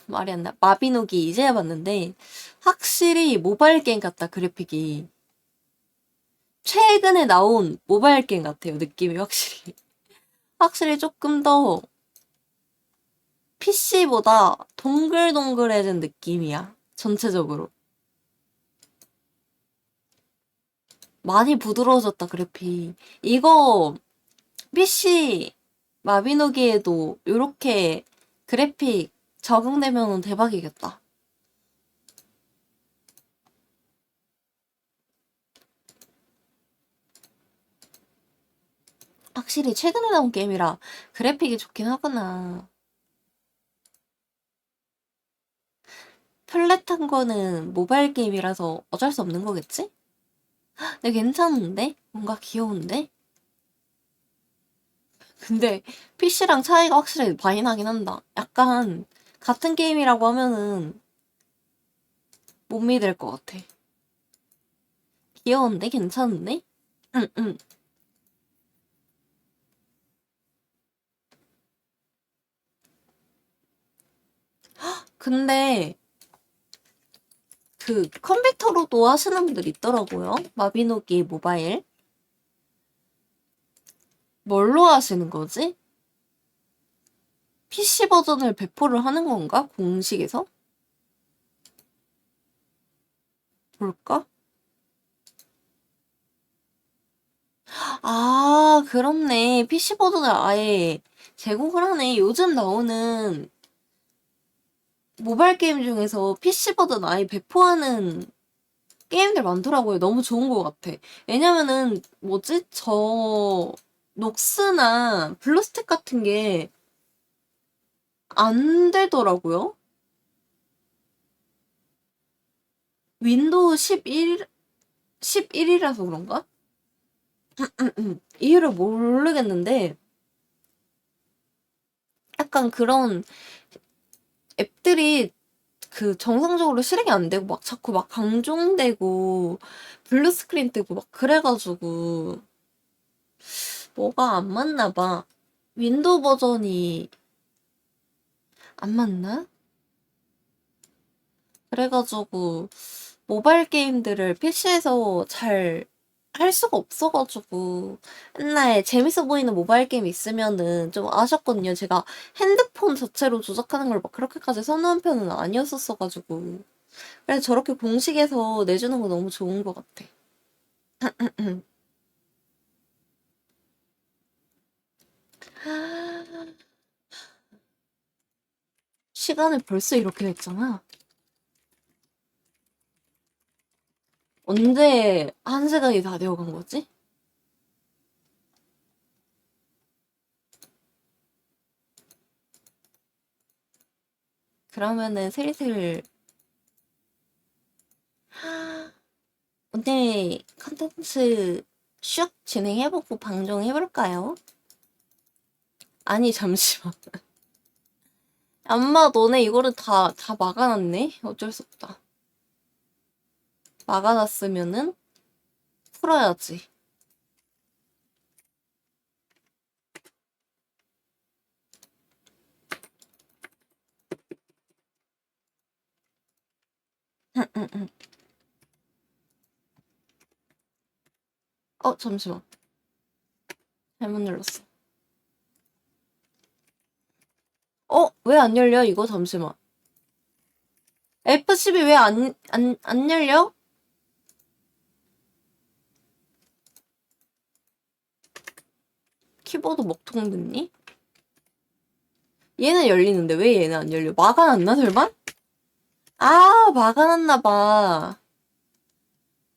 말이 안 나. 마비노기 이제 봤는데 확실히 모바일 게임 같다 그래픽이. 최근에 나온 모바일 게임 같아요 느낌이 확실히. 확실히 조금 더 PC보다 동글동글해진 느낌이야 전체적으로. 많이 부드러워졌다 그래픽. 이거 PC 마비노기에도 이렇게 그래픽 적용되면 대박이겠다. 확실히 최근에 나온 게임이라 그래픽이 좋긴 하구나. 플랫한 거는 모바일 게임이라서 어쩔 수 없는 거겠지? 근데 괜찮은데? 뭔가 귀여운데? 근데 PC랑 차이가 확실히 많이 나긴 한다. 약간 같은 게임이라고 하면은 못 믿을 것 같아. 귀여운데? 괜찮은데? 응, 응. 근데 그 컴퓨터로도 하시는 분들 있더라고요. 마비노기 모바일. 뭘로 하시는 거지? PC 버전을 배포를 하는 건가? 공식에서? 볼까? 아, 그렇네. PC 버전을 아예 제공을 하네. 요즘 나오는 모바일 게임 중에서 PC 버전 아예 배포하는 게임들 많더라고요. 너무 좋은 것 같아. 왜냐면은, 뭐지? 녹스나 블루스택 같은 게 안 되더라고요. 윈도우 11이라서 그런가? 이유를 모르겠는데, 약간 그런 앱들이 그 정상적으로 실행이 안 되고 막 자꾸 막 강종되고 블루 스크린 뜨고 막 그래가지고 뭐가 안 맞나 봐. 윈도우 버전이 안 맞나? 그래가지고 모바일 게임들을 PC에서 잘 할 수가 없어가지고 옛날에 재밌어 보이는 모바일 게임 있으면은 좀 아셨거든요. 제가 핸드폰 자체로 조작하는 걸 막 그렇게까지 선호한 편은 아니었었어가지고 그래서 저렇게 공식에서 내주는 거 너무 좋은 것 같아. 시간이 벌써 이렇게 됐잖아. 언제 한 시간이 다 되어간 거지? 그러면은 슬슬 오늘 컨텐츠 슉 진행해보고 방송해볼까요? 아니, 잠시만. 엄마, 너네 이거를 다 막아놨네? 어쩔 수 없다. 막아놨으면은 풀어야지. 잠시만. 잘못 눌렀어. 왜 안 열려? 이거 잠시만. F12 왜 안 열려? 키보드 먹통 듣니? 얘는 열리는데 왜 얘는 안 열려? 막아놨나 설마? 아, 막아놨나봐.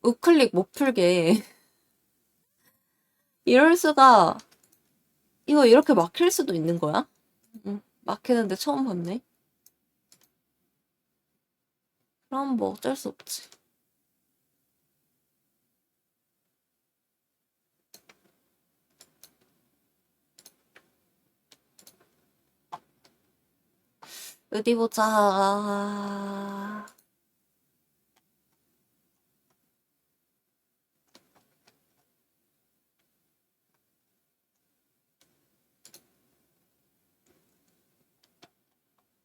우클릭 못 풀게. 이럴 수가. 이거 이렇게 막힐 수도 있는 거야? 응, 막히는데 처음 봤네. 그럼 뭐 어쩔 수 없지. 어디 보자.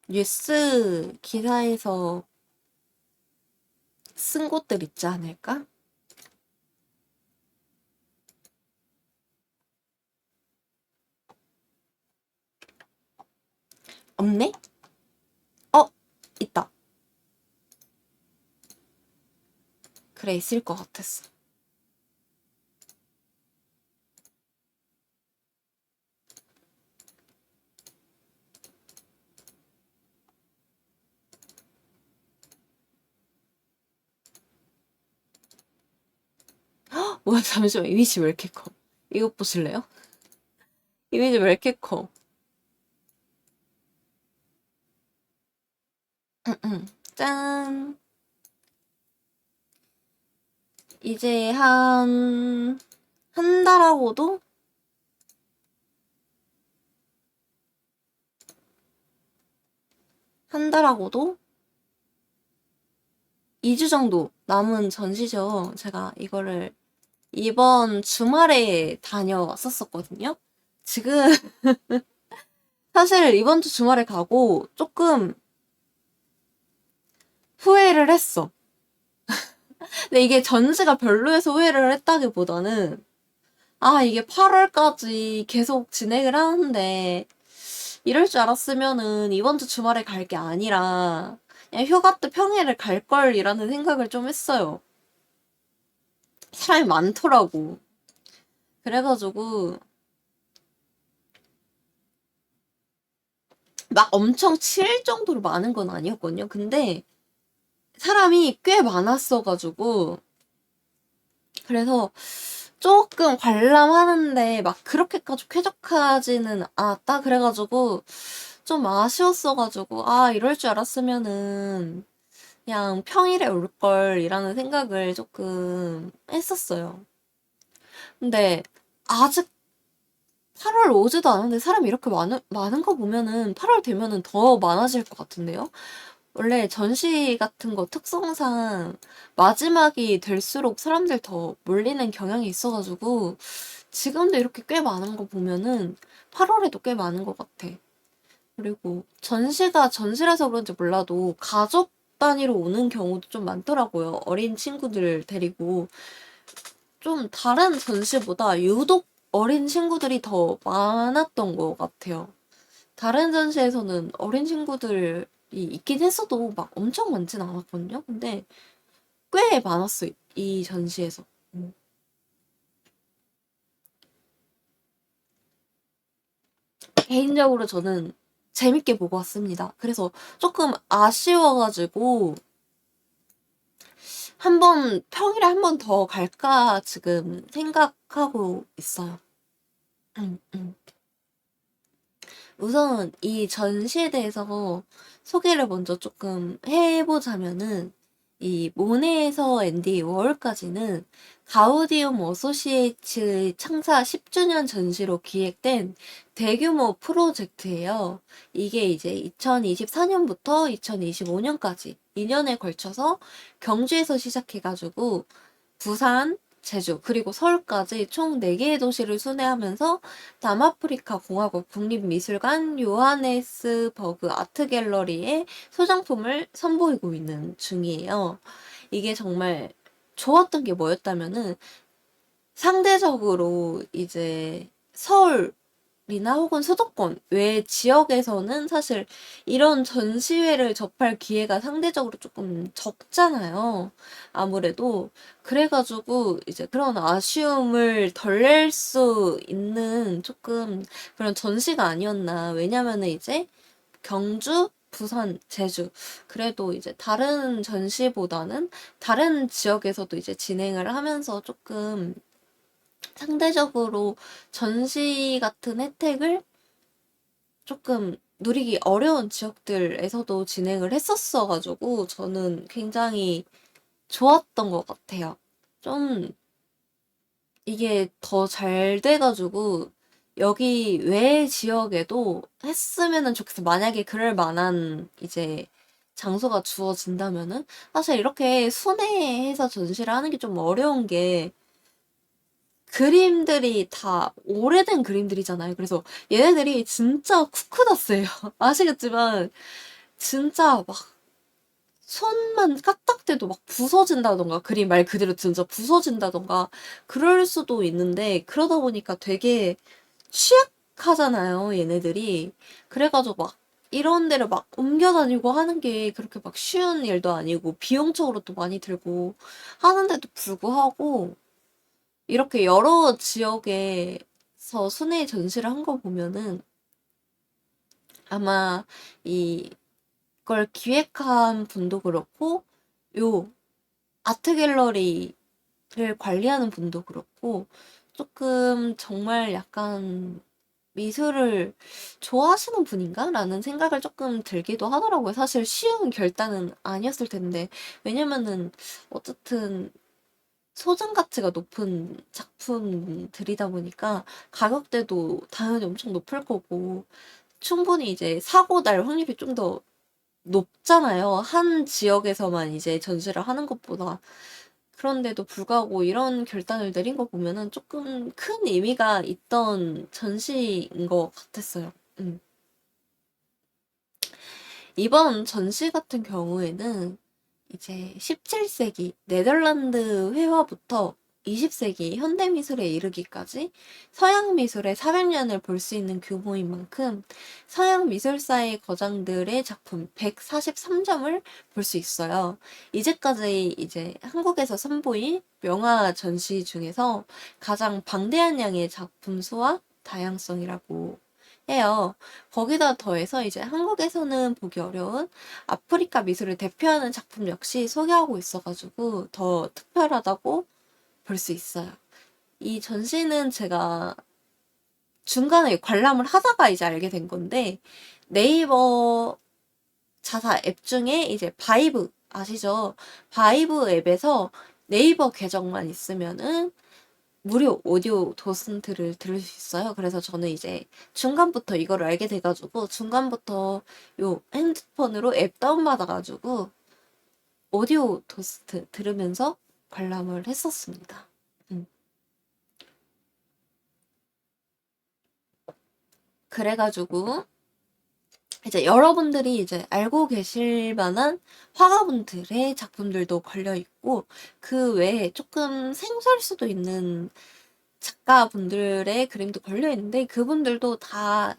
뉴스 기사에서 쓴 곳들 있지 않을까? 없네? 어, 있다. 그래, 있을 것 같았어. 뭐야, 잠시만. 이미지 왜 이렇게 커? 이것 보실래요? 이미지 왜 이렇게 커? 짠. 이제 한 달하고도? 한 달하고도 2주 정도 남은 전시죠. 제가 이거를 이번 주말에 다녀왔었거든요. 지금 사실 이번 주 주말에 가고 조금 후회를 했어. 근데 이게 전시가 별로여서 후회를 했다기보다는 이게 8월까지 계속 진행을 하는데 이럴 줄 알았으면은 이번 주 주말에 갈 게 아니라 그냥 휴가 때 평일에 갈 걸이라는 생각을 좀 했어요. 사람이 많더라고. 그래가지고 막 엄청 칠 정도로 많은 건 아니었거든요. 근데 사람이 꽤 많았어가지고 그래서 조금 관람하는데 막 그렇게까지 쾌적하지는 않았다. 그래가지고 좀 아쉬웠어가지고 이럴 줄 알았으면은 그냥 평일에 올 걸이라는 생각을 조금 했었어요. 근데 아직 8월 오지도 않았는데 사람이 이렇게 많은 거 보면은 8월 되면은 더 많아질 것 같은데요? 원래 전시 같은 거 특성상 마지막이 될수록 사람들 더 몰리는 경향이 있어가지고 지금도 이렇게 꽤 많은 거 보면은 8월에도 꽤 많은 것 같아. 그리고 전시가 전시라서 그런지 몰라도 가족 단위로 오는 경우도 좀 많더라고요. 어린 친구들 데리고. 좀 다른 전시보다 유독 어린 친구들이 더 많았던 것 같아요. 다른 전시에서는 어린 친구들이 있긴 했어도 막 엄청 많진 않았거든요. 근데 꽤 많았어요. 이 전시에서. 음. 개인적으로 저는 재밌게 보고 왔습니다. 그래서 조금 아쉬워가지고 평일에 한 번 더 갈까 지금 생각하고 있어요. 음, 음. 우선 이 전시에 대해서 소개를 먼저 조금 해보자면은 이 모네에서 앤디 워홀까지는 가우디움 어소시에이츠의 창사 10주년 전시로 기획된 대규모 프로젝트예요. 이게 이제 2024년부터 2025년까지 2년에 걸쳐서 경주에서 시작해가지고 부산, 제주, 그리고 서울까지 총 4개의 도시를 순회하면서 남아프리카 공화국 국립미술관 요하네스버그 아트갤러리에 소장품을 선보이고 있는 중이에요. 이게 정말 좋았던 게 뭐였다면은 상대적으로 이제 서울이나 혹은 수도권 외 지역에서는 사실 이런 전시회를 접할 기회가 상대적으로 조금 적잖아요. 아무래도 그래가지고 이제 그런 아쉬움을 덜 낼 수 있는 조금 그런 전시가 아니었나. 왜냐면은 이제 경주, 부산, 제주. 그래도 이제 다른 전시보다는 다른 지역에서도 이제 진행을 하면서 조금 상대적으로 전시 같은 혜택을 조금 누리기 어려운 지역들에서도 진행을 했었어가지고 저는 굉장히 좋았던 것 같아요. 좀 이게 더 잘 돼가지고 여기 외 지역에도 했으면은 좋겠어. 만약에 그럴 만한 이제 장소가 주어진다면은 사실 이렇게 순회해서 전시를 하는 게 좀 어려운 게 그림들이 다 오래된 그림들이잖아요. 그래서 얘네들이 진짜 쿠크다스예요. 아시겠지만 진짜 막 손만 까딱대도 막 부서진다던가 그림 말 그대로 진짜 부서진다던가 그럴 수도 있는데 그러다 보니까 되게 취약하잖아요, 얘네들이. 그래가지고 막 이런 데를 막 옮겨 다니고 하는 게 그렇게 막 쉬운 일도 아니고 비용적으로도 많이 들고 하는데도 불구하고 이렇게 여러 지역에서 순회 전시를 한 거 보면은 아마 이걸 기획한 분도 그렇고 요 아트 갤러리를 관리하는 분도 그렇고 조금 정말 약간 미술을 좋아하시는 분인가? 라는 생각을 조금 들기도 하더라고요. 사실 쉬운 결단은 아니었을 텐데. 왜냐면은 어쨌든 소장 가치가 높은 작품들이다 보니까 가격대도 당연히 엄청 높을 거고 충분히 이제 사고 날 확률이 좀 더 높잖아요. 한 지역에서만 이제 전시를 하는 것보다. 그런데도 불구하고 이런 결단을 내린 거 보면은 조금 큰 의미가 있던 전시인 것 같았어요. 이번 전시 같은 경우에는 이제 17세기 네덜란드 회화부터 20세기 현대미술에 이르기까지 서양 미술의 400년을 볼 수 있는 규모인 만큼 서양 미술사의 거장들의 작품 143점을 볼 수 있어요. 이제까지 이제 한국에서 선보인 명화 전시 중에서 가장 방대한 양의 작품 수와 다양성이라고 해요. 거기다 더해서 이제 한국에서는 보기 어려운 아프리카 미술을 대표하는 작품 역시 소개하고 있어가지고 더 특별하다고 볼 수 있어요. 이 전시는 제가 중간에 관람을 하다가 이제 알게 된 건데 네이버 자사 앱 중에 이제 바이브 아시죠? 바이브 앱에서 네이버 계정만 있으면은 무료 오디오 도슨트를 들을 수 있어요. 그래서 저는 이제 중간부터 이거를 알게 돼가지고 중간부터 요 핸드폰으로 앱 다운받아가지고 오디오 도스트 들으면서 관람을 했었습니다. 음. 그래가지고 이제 여러분들이 이제 알고 계실 만한 화가분들의 작품들도 걸려 있고 그 외에 조금 생소할 수도 있는 작가분들의 그림도 걸려 있는데 그분들도 다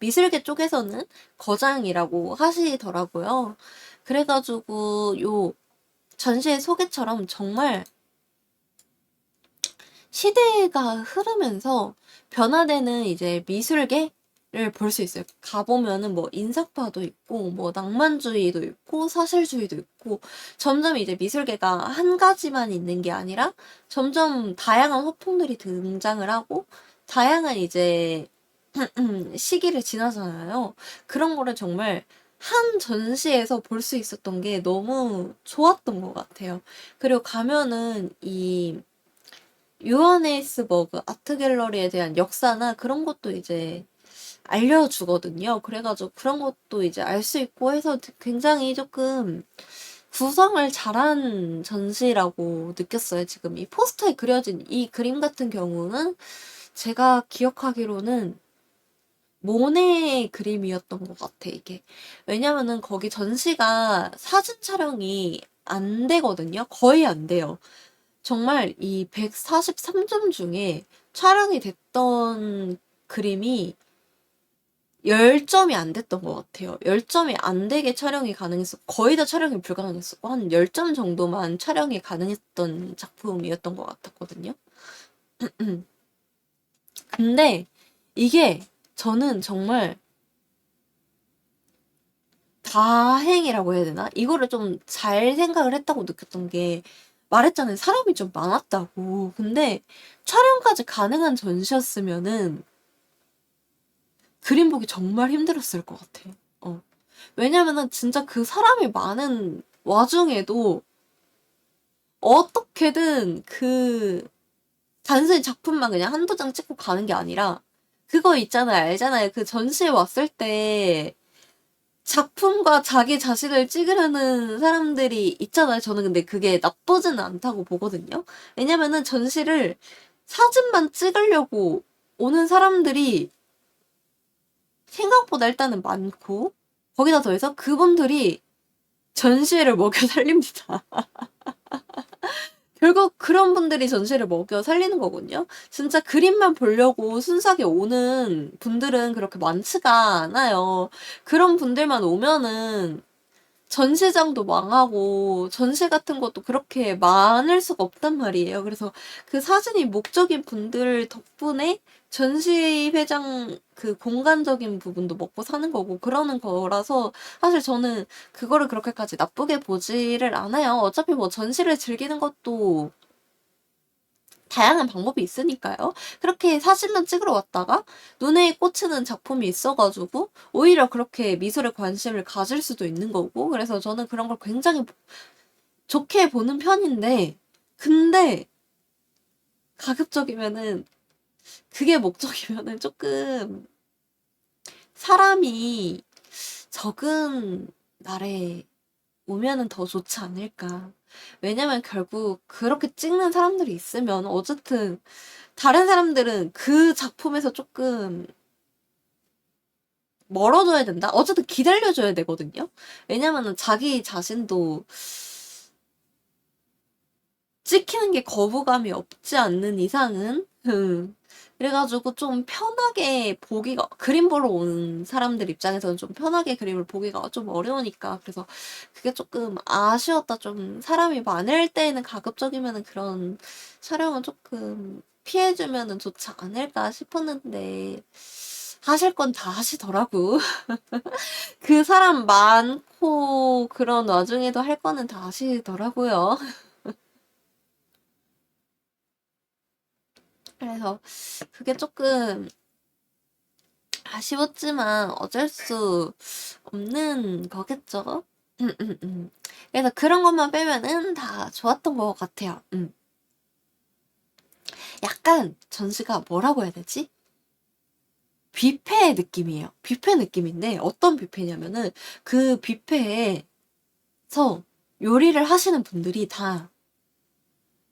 미술계 쪽에서는 거장이라고 하시더라고요. 그래가지고 요 전시의 소개처럼 정말 시대가 흐르면서 변화되는 이제 미술계를 볼 수 있어요. 가보면은 뭐 인사파도 있고, 뭐 낭만주의도 있고, 사실주의도 있고, 점점 이제 미술계가 한 가지만 있는 게 아니라 점점 다양한 화풍들이 등장을 하고, 다양한 이제 시기를 지나잖아요. 그런 거를 정말 한 전시에서 볼 수 있었던 게 너무 좋았던 것 같아요. 그리고 가면은 이 요하네스버그 아트 갤러리에 대한 역사나 그런 것도 이제 알려주거든요. 그래가지고 그런 것도 이제 알 수 있고 해서 굉장히 조금 구성을 잘한 전시라고 느꼈어요. 지금 이 포스터에 그려진 이 그림 같은 경우는 제가 기억하기로는 모네 그림이었던 것 같아, 이게. 왜냐면은 거기 전시가 사진 촬영이 안 되거든요. 거의 안 돼요. 정말 이 143점 중에 촬영이 됐던 그림이 10점이 안 됐던 것 같아요. 10점이 안 되게 촬영이 가능했어. 거의 다 촬영이 불가능했었고, 한 10점 정도만 촬영이 가능했던 작품이었던 것 같았거든요. 근데 이게 저는 정말 다행이라고 해야 되나? 이거를 좀 잘 생각을 했다고 느꼈던 게 말했잖아요. 사람이 좀 많았다고. 근데 촬영까지 가능한 전시였으면은 그림 보기 정말 힘들었을 것 같아. 어. 왜냐면은 진짜 그 사람이 많은 와중에도 어떻게든 그 단순히 작품만 그냥 한두 장 찍고 가는 게 아니라 그거 있잖아요. 알잖아요. 그 전시회 왔을 때 작품과 자기 자신을 찍으려는 사람들이 있잖아요. 저는 근데 그게 나쁘지는 않다고 보거든요. 왜냐면은 전시를 사진만 찍으려고 오는 사람들이 생각보다 일단은 많고, 거기다 더해서 그분들이 전시회를 먹여 살립니다. 결국 그런 분들이 전시를 먹여 살리는 거거든요. 진짜 그림만 보려고 순수하게 오는 분들은 그렇게 많지가 않아요. 그런 분들만 오면은 전시장도 망하고 전시 같은 것도 그렇게 많을 수가 없단 말이에요. 그래서 그 사진이 목적인 분들 덕분에 전시회장 그 공간적인 부분도 먹고 사는 거고 그러는 거라서 사실 저는 그거를 그렇게까지 나쁘게 보지를 않아요. 어차피 뭐 전시를 즐기는 것도 다양한 방법이 있으니까요. 그렇게 사진만 찍으러 왔다가 눈에 꽂히는 작품이 있어가지고 오히려 그렇게 미술에 관심을 가질 수도 있는 거고, 그래서 저는 그런 걸 굉장히 좋게 보는 편인데, 근데 가급적이면은 그게 목적이면은 조금 사람이 적은 날에 오면은 더 좋지 않을까. 왜냐면 결국 그렇게 찍는 사람들이 있으면 어쨌든 다른 사람들은 그 작품에서 조금 멀어져야 된다? 어쨌든 기다려줘야 되거든요? 왜냐면은 자기 자신도 찍히는 게 거부감이 없지 않는 이상은, 그래가지고 좀 편하게 보기가, 그림 보러 온 사람들 입장에서는 좀 편하게 그림을 보기가 좀 어려우니까. 그래서 그게 조금 아쉬웠다. 좀 사람이 많을 때에는 가급적이면은 그런 촬영은 조금 피해주면은 좋지 않을까 싶었는데, 하실 건 다 하시더라고. 그 사람 많고 그런 와중에도 할 거는 다 하시더라고요. 그래서 그게 조금 아쉬웠지만 어쩔 수 없는 거겠죠? 그래서 그런 것만 빼면은 다 좋았던 것 같아요. 약간 전시가 뭐라고 해야 되지? 뷔페 느낌이에요. 뷔페 느낌인데 어떤 뷔페냐면은 그 뷔페에서 요리를 하시는 분들이 다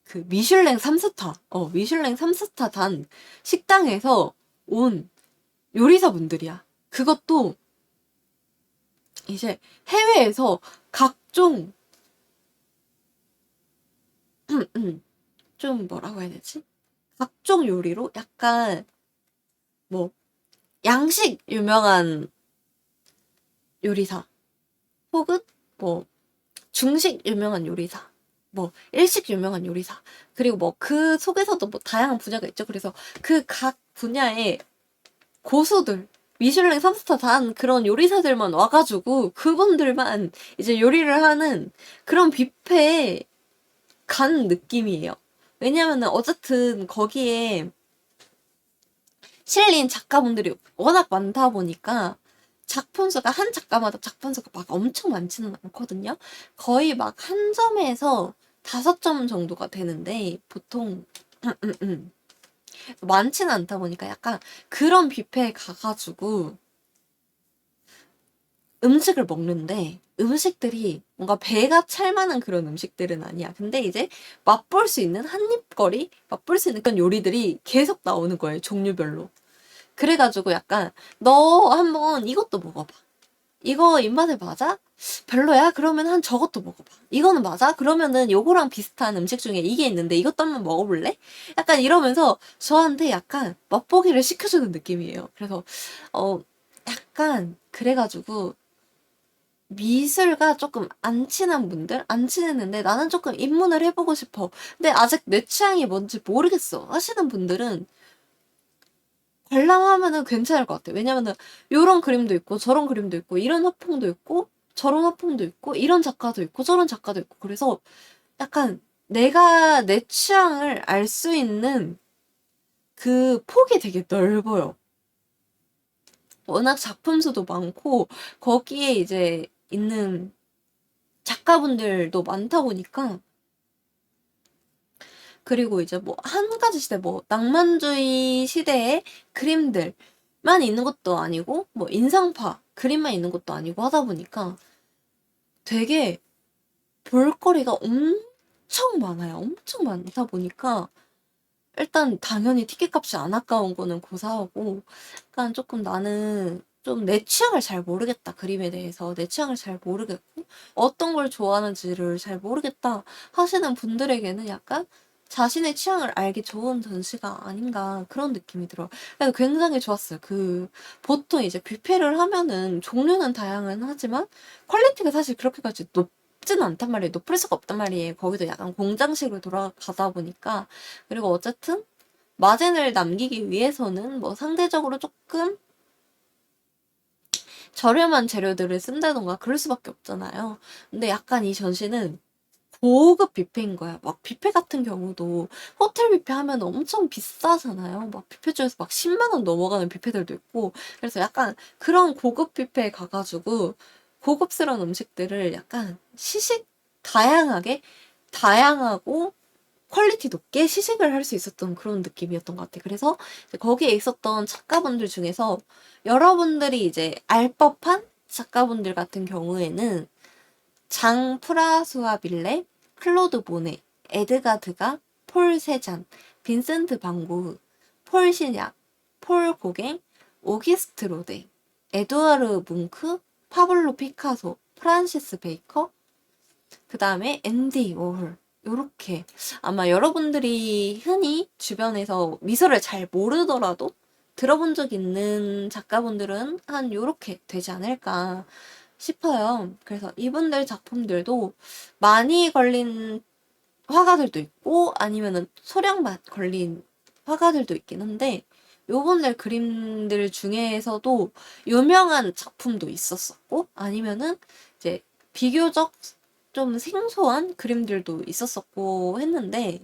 그 미슐랭 3스타, 미슐랭 3스타 단 식당에서 온 요리사 분들이야. 그것도 이제 해외에서 각종, 좀 뭐라고 해야 되지? 각종 요리로 약간 뭐 양식 유명한 요리사, 혹은 뭐 중식 유명한 요리사, 뭐 일식 유명한 요리사, 그리고 뭐 그 속에서도 뭐 다양한 분야가 있죠. 그래서 그 각 분야의 고수들, 미슐랭 3스타 단 그런 요리사들만 와가지고 그분들만 이제 요리를 하는 그런 뷔페에 간 느낌이에요. 왜냐면은 어쨌든 거기에 실린 작가분들이 워낙 많다 보니까 작품 수가 한 작가마다 작품 수가 막 엄청 많지는 않거든요. 거의 막 한 점에서 5점 정도가 되는데 보통 많지는 않다 보니까 약간 그런 뷔페에 가가지고 음식을 먹는데 음식들이 뭔가 배가 찰 만한 그런 음식들은 아니야. 근데 이제 맛볼 수 있는 한입거리, 맛볼 수 있는 그런 요리들이 계속 나오는 거예요. 종류별로. 그래가지고 약간 너 한번 이것도 먹어봐. 이거 입맛에 맞아? 별로야? 그러면 한 저것도 먹어봐. 이거는 맞아? 그러면은 요거랑 비슷한 음식 중에 이게 있는데 이것도 한번 먹어볼래? 약간 이러면서 저한테 약간 맛보기를 시켜주는 느낌이에요. 그래서 약간 그래가지고 미술과 조금 안 친한 분들? 안 친했는데 나는 조금 입문을 해보고 싶어. 근데 아직 내 취향이 뭔지 모르겠어. 하시는 분들은 관람하면은 괜찮을 것 같아요. 왜냐면은 요런 그림도 있고 저런 그림도 있고 이런 화풍도 있고 저런 화풍도 있고 이런 작가도 있고 저런 작가도 있고, 그래서 약간 내가 내 취향을 알 수 있는 그 폭이 되게 넓어요. 워낙 작품 수도 많고 거기에 이제 있는 작가분들도 많다 보니까 그리고 이제 뭐 한 가지 시대 뭐 낭만주의 시대의 그림들만 있는 것도 아니고 뭐 인상파 그림만 있는 것도 아니고 하다 보니까 되게 볼거리가 엄청 많아요. 엄청 많다 보니까 일단 당연히 티켓값이 안 아까운 거는 고사하고 약간 조금 나는 좀 내 취향을 잘 모르겠다. 그림에 대해서 내 취향을 잘 모르겠고 어떤 걸 좋아하는지를 잘 모르겠다 하시는 분들에게는 약간 자신의 취향을 알기 좋은 전시가 아닌가 그런 느낌이 들어요. 그래서 굉장히 좋았어요. 보통 이제 뷔페를 하면은 종류는 다양은 하지만 퀄리티가 사실 그렇게까지 높진 않단 말이에요. 높을 수가 없단 말이에요. 거기도 약간 공장식으로 돌아가다 보니까. 그리고 어쨌든 마진을 남기기 위해서는 뭐 상대적으로 조금 저렴한 재료들을 쓴다던가 그럴 수밖에 없잖아요. 근데 약간 이 전시는 고급 뷔페인 거야. 막 뷔페 같은 경우도 호텔 뷔페 하면 엄청 비싸잖아요. 막 뷔페 중에서 막 10만 원 넘어가는 뷔페들도 있고. 그래서 약간 그런 고급 뷔페에 가가지고 고급스러운 음식들을 약간 다양하고 퀄리티 높게 시식을 할 수 있었던 그런 느낌이었던 것 같아요. 그래서 이제 거기에 있었던 작가분들 중에서 여러분들이 이제 알 법한 작가분들 같은 경우에는 장 프라수아 빌레, 클로드 모네, 에드가 드가, 폴 세잔, 빈센트 반 고흐, 폴 시냐, 폴 고갱, 오기스트 로데, 에두아르 뭉크, 파블로 피카소, 프란시스 베이커, 그 다음에 앤디 워홀. 요렇게 아마 여러분들이 흔히 주변에서 미술을 잘 모르더라도 들어본 적 있는 작가분들은 한 요렇게 되지 않을까 싶어요. 그래서 이분들 작품들도 많이 걸린 화가들도 있고 아니면은 소량만 걸린 화가들도 있긴 한데 요분들 그림들 중에서도 유명한 작품도 있었었고 아니면은 이제 비교적 좀 생소한 그림들도 있었었고 했는데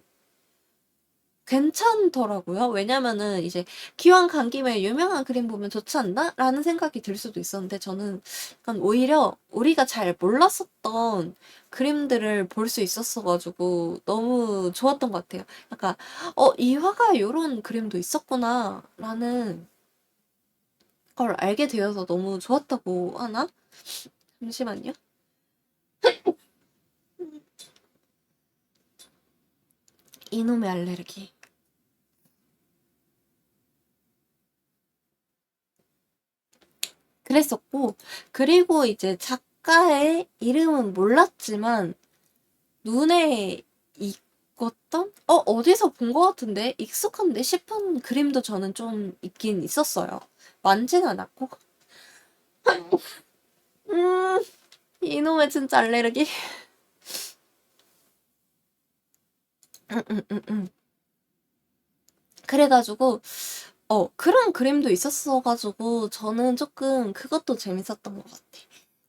괜찮더라고요. 왜냐면은 이제 기왕 간 김에 유명한 그림 보면 좋지 않나? 라는 생각이 들 수도 있었는데 저는 약간 오히려 우리가 잘 몰랐었던 그림들을 볼 수 있었어가지고 너무 좋았던 것 같아요. 약간 이 화가에 요런 그림도 있었구나 라는 걸 알게 되어서 너무 좋았다고 하나? 잠시만요. 이놈의 알레르기. 그랬었고, 그리고 이제 작가의 이름은 몰랐지만, 눈에 익었던? 어디서 본 것 같은데? 익숙한데? 싶은 그림도 저는 좀 있긴 있었어요. 많진 않았고. 음, 이놈의 진짜 알레르기. 그래가지고, 그런 그림도 있었어가지고, 저는 조금 그것도 재밌었던 것 같아.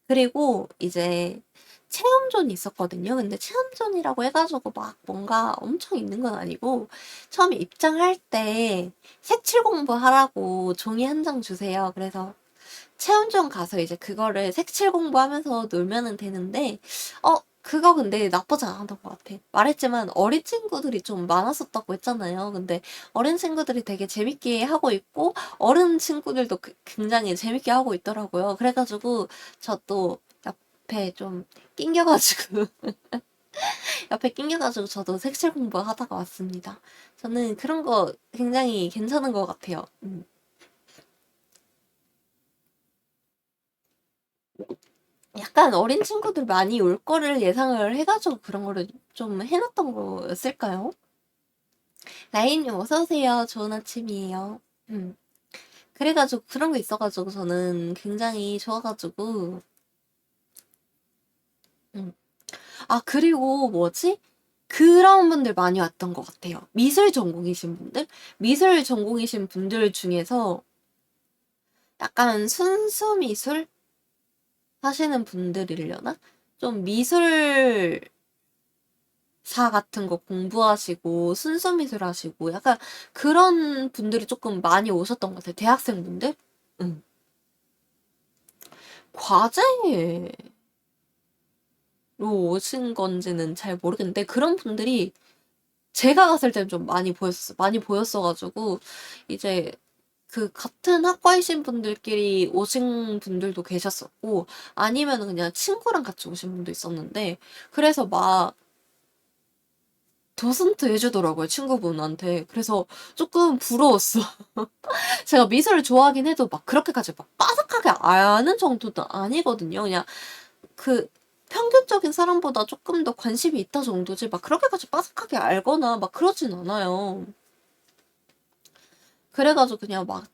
그리고 이제 체험존이 있었거든요. 근데 체험존이라고 해가지고 막 뭔가 엄청 있는 건 아니고 처음에 입장할 때 색칠 공부하라고 종이 한 장 주세요. 그래서 체험존 가서 이제 그거를 색칠 공부하면서 놀면은 되는데 그거 근데 나쁘지 않았던 것 같아. 말했지만 어린 친구들이 좀 많았었다고 했잖아요. 근데 어린 친구들이 되게 재밌게 하고 있고 어른 친구들도 굉장히 재밌게 하고 있더라고요. 그래가지고 저도 옆에 좀 낑겨가지고 옆에 낑겨가지고 저도 색칠 공부하다가 왔습니다. 저는 그런 거 굉장히 괜찮은 것 같아요. 약간 어린 친구들 많이 올 거를 예상을 해가지고 그런 거를 좀 해놨던 거였을까요? 라인님 어서오세요. 좋은 아침이에요. 음. 그래가지고 그런 거 있어가지고 저는 굉장히 좋아가지고 음. 그리고 뭐지? 그런 분들 많이 왔던 것 같아요. 미술 전공이신 분들? 미술 전공이신 분들 중에서 약간 순수 미술 하시는 분들이려나? 좀 미술사 같은 거 공부하시고 순수 미술 하시고 약간 그런 분들이 조금 많이 오셨던 것 같아요. 대학생분들? 응. 과제로 오신 건지는 잘 모르겠는데 그런 분들이 제가 갔을 때는 좀 많이 보였어요. 많이 보였어가지고 이제 그 같은 학과이신 분들끼리 오신 분들도 계셨었고 아니면은 그냥 친구랑 같이 오신 분도 있었는데 그래서 막 도슨트 해주더라고요, 친구분한테. 그래서 조금 부러웠어. 제가 미술을 좋아하긴 해도 막 그렇게까지 막 빠삭하게 아는 정도는 아니거든요. 그냥 그 평균적인 사람보다 조금 더 관심이 있다 정도지 막 그렇게까지 빠삭하게 알거나 막 그러진 않아요. 그래가지고 그냥 막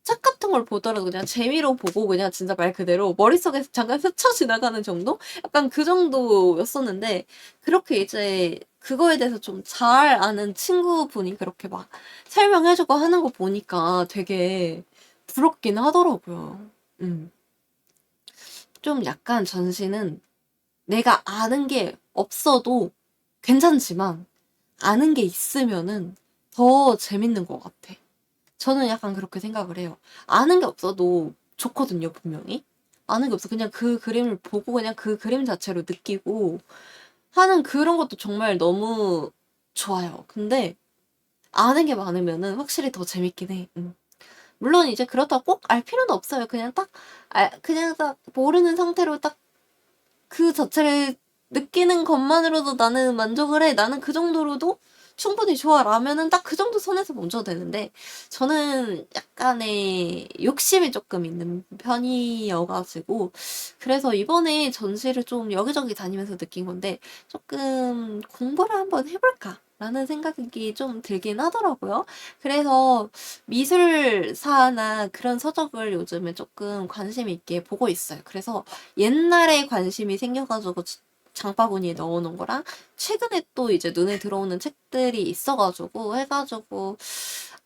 책 같은 걸 보더라도 그냥 재미로 보고 그냥 진짜 말 그대로 머릿속에서 잠깐 스쳐 지나가는 정도? 약간 그 정도였었는데 그렇게 이제 그거에 대해서 좀 잘 아는 친구분이 그렇게 막 설명해주고 하는 거 보니까 되게 부럽긴 하더라고요. 음. 좀 약간 전시는 내가 아는 게 없어도 괜찮지만 아는 게 있으면은 더 재밌는 것 같아. 저는 약간 그렇게 생각을 해요. 아는 게 없어도 좋거든요, 분명히. 아는 게 없어. 그냥 그 그림을 보고 그냥 그 그림 자체로 느끼고 하는 그런 것도 정말 너무 좋아요. 근데 아는 게 많으면은 확실히 더 재밌긴 해. 물론 이제 그렇다고 꼭 알 필요는 없어요. 그냥 딱 모르는 상태로 딱 그 자체를 느끼는 것만으로도 나는 만족을 해. 나는 그 정도로도 충분히 좋아. 라면은 딱 그 정도 선에서 멈춰도 되는데, 저는 약간의 욕심이 조금 있는 편이어가지고, 그래서 이번에 전시를 좀 여기저기 다니면서 느낀 건데, 조금 공부를 한번 해볼까? 라는 생각이 좀 들긴 하더라고요. 그래서 미술사나 그런 서적을 요즘에 조금 관심 있게 보고 있어요. 그래서 옛날에 관심이 생겨가지고 장바구니에 넣어놓은 거랑 최근에 또 이제 눈에 들어오는 책들이 있어가지고 해가지고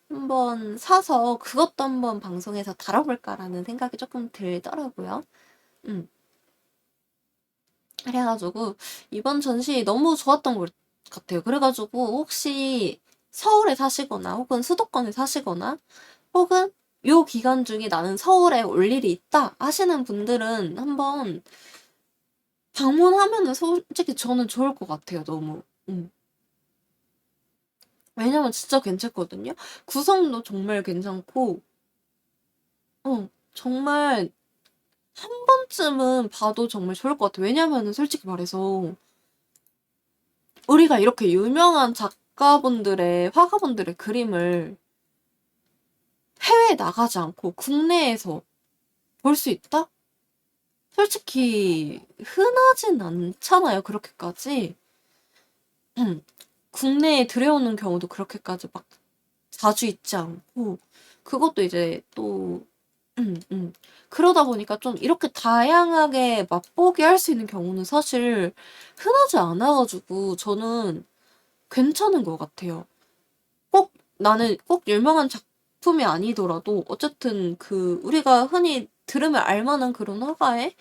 한번 사서 그것도 한번 방송에서 다뤄볼까라는 생각이 조금 들더라고요. 음. 그래가지고 이번 전시 너무 좋았던 것 같아요. 그래가지고 혹시 서울에 사시거나 혹은 수도권에 사시거나 혹은 요 기간 중에 나는 서울에 올 일이 있다 하시는 분들은 한번 방문하면은 솔직히 저는 좋을 것 같아요, 너무. 왜냐면 진짜 괜찮거든요. 구성도 정말 괜찮고, 정말 한 번쯤은 봐도 정말 좋을 것 같아요. 왜냐면은 솔직히 말해서 우리가 이렇게 유명한 작가분들의, 화가분들의 그림을 해외에 나가지 않고 국내에서 볼 수 있다? 솔직히 흔하진 않잖아요, 그렇게까지. 국내에 들여오는 경우도 그렇게까지 막 자주 있지 않고, 그것도 이제 또, 음, 음. 그러다 보니까 좀 이렇게 다양하게 맛보게 할 수 있는 경우는 사실 흔하지 않아가지고, 저는 괜찮은 것 같아요. 나는 꼭 유명한 작품이 아니더라도, 어쨌든 우리가 흔히 들으면 알만한 그런 화가의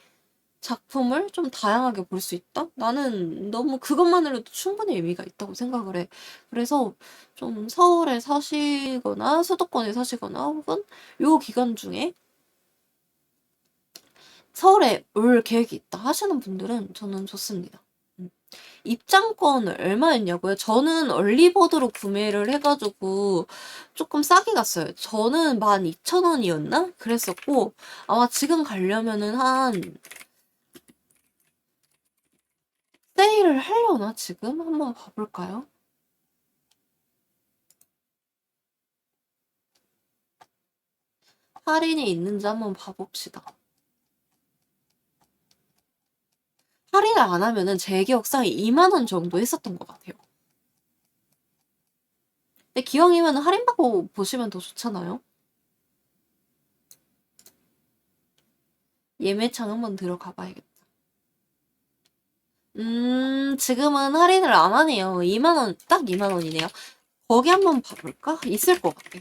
작품을 좀 다양하게 볼 수 있다? 나는 너무 그것만으로도 충분히 의미가 있다고 생각을 해. 그래서 좀 서울에 사시거나 수도권에 사시거나 혹은 요 기간 중에 서울에 올 계획이 있다 하시는 분들은 저는 좋습니다. 음. 입장권을 얼마였냐고요? 저는 얼리버드로 구매를 해가지고 조금 싸게 갔어요. 저는 12,000원이었나? 그랬었고 아마 지금 가려면은 세일을 하려나 지금? 한번 봐볼까요? 할인이 있는지 한번 봐봅시다. 할인을 안 하면은 제 기억상에 2만 원 정도 했었던 것 같아요. 근데 기왕이면 할인받고 보시면 더 좋잖아요. 예매창 한번 들어가 봐야겠다. 지금은 할인을 안 하네요. 2만 원, 딱 2만 원이네요. 거기 한번 봐볼까? 있을 것 같아.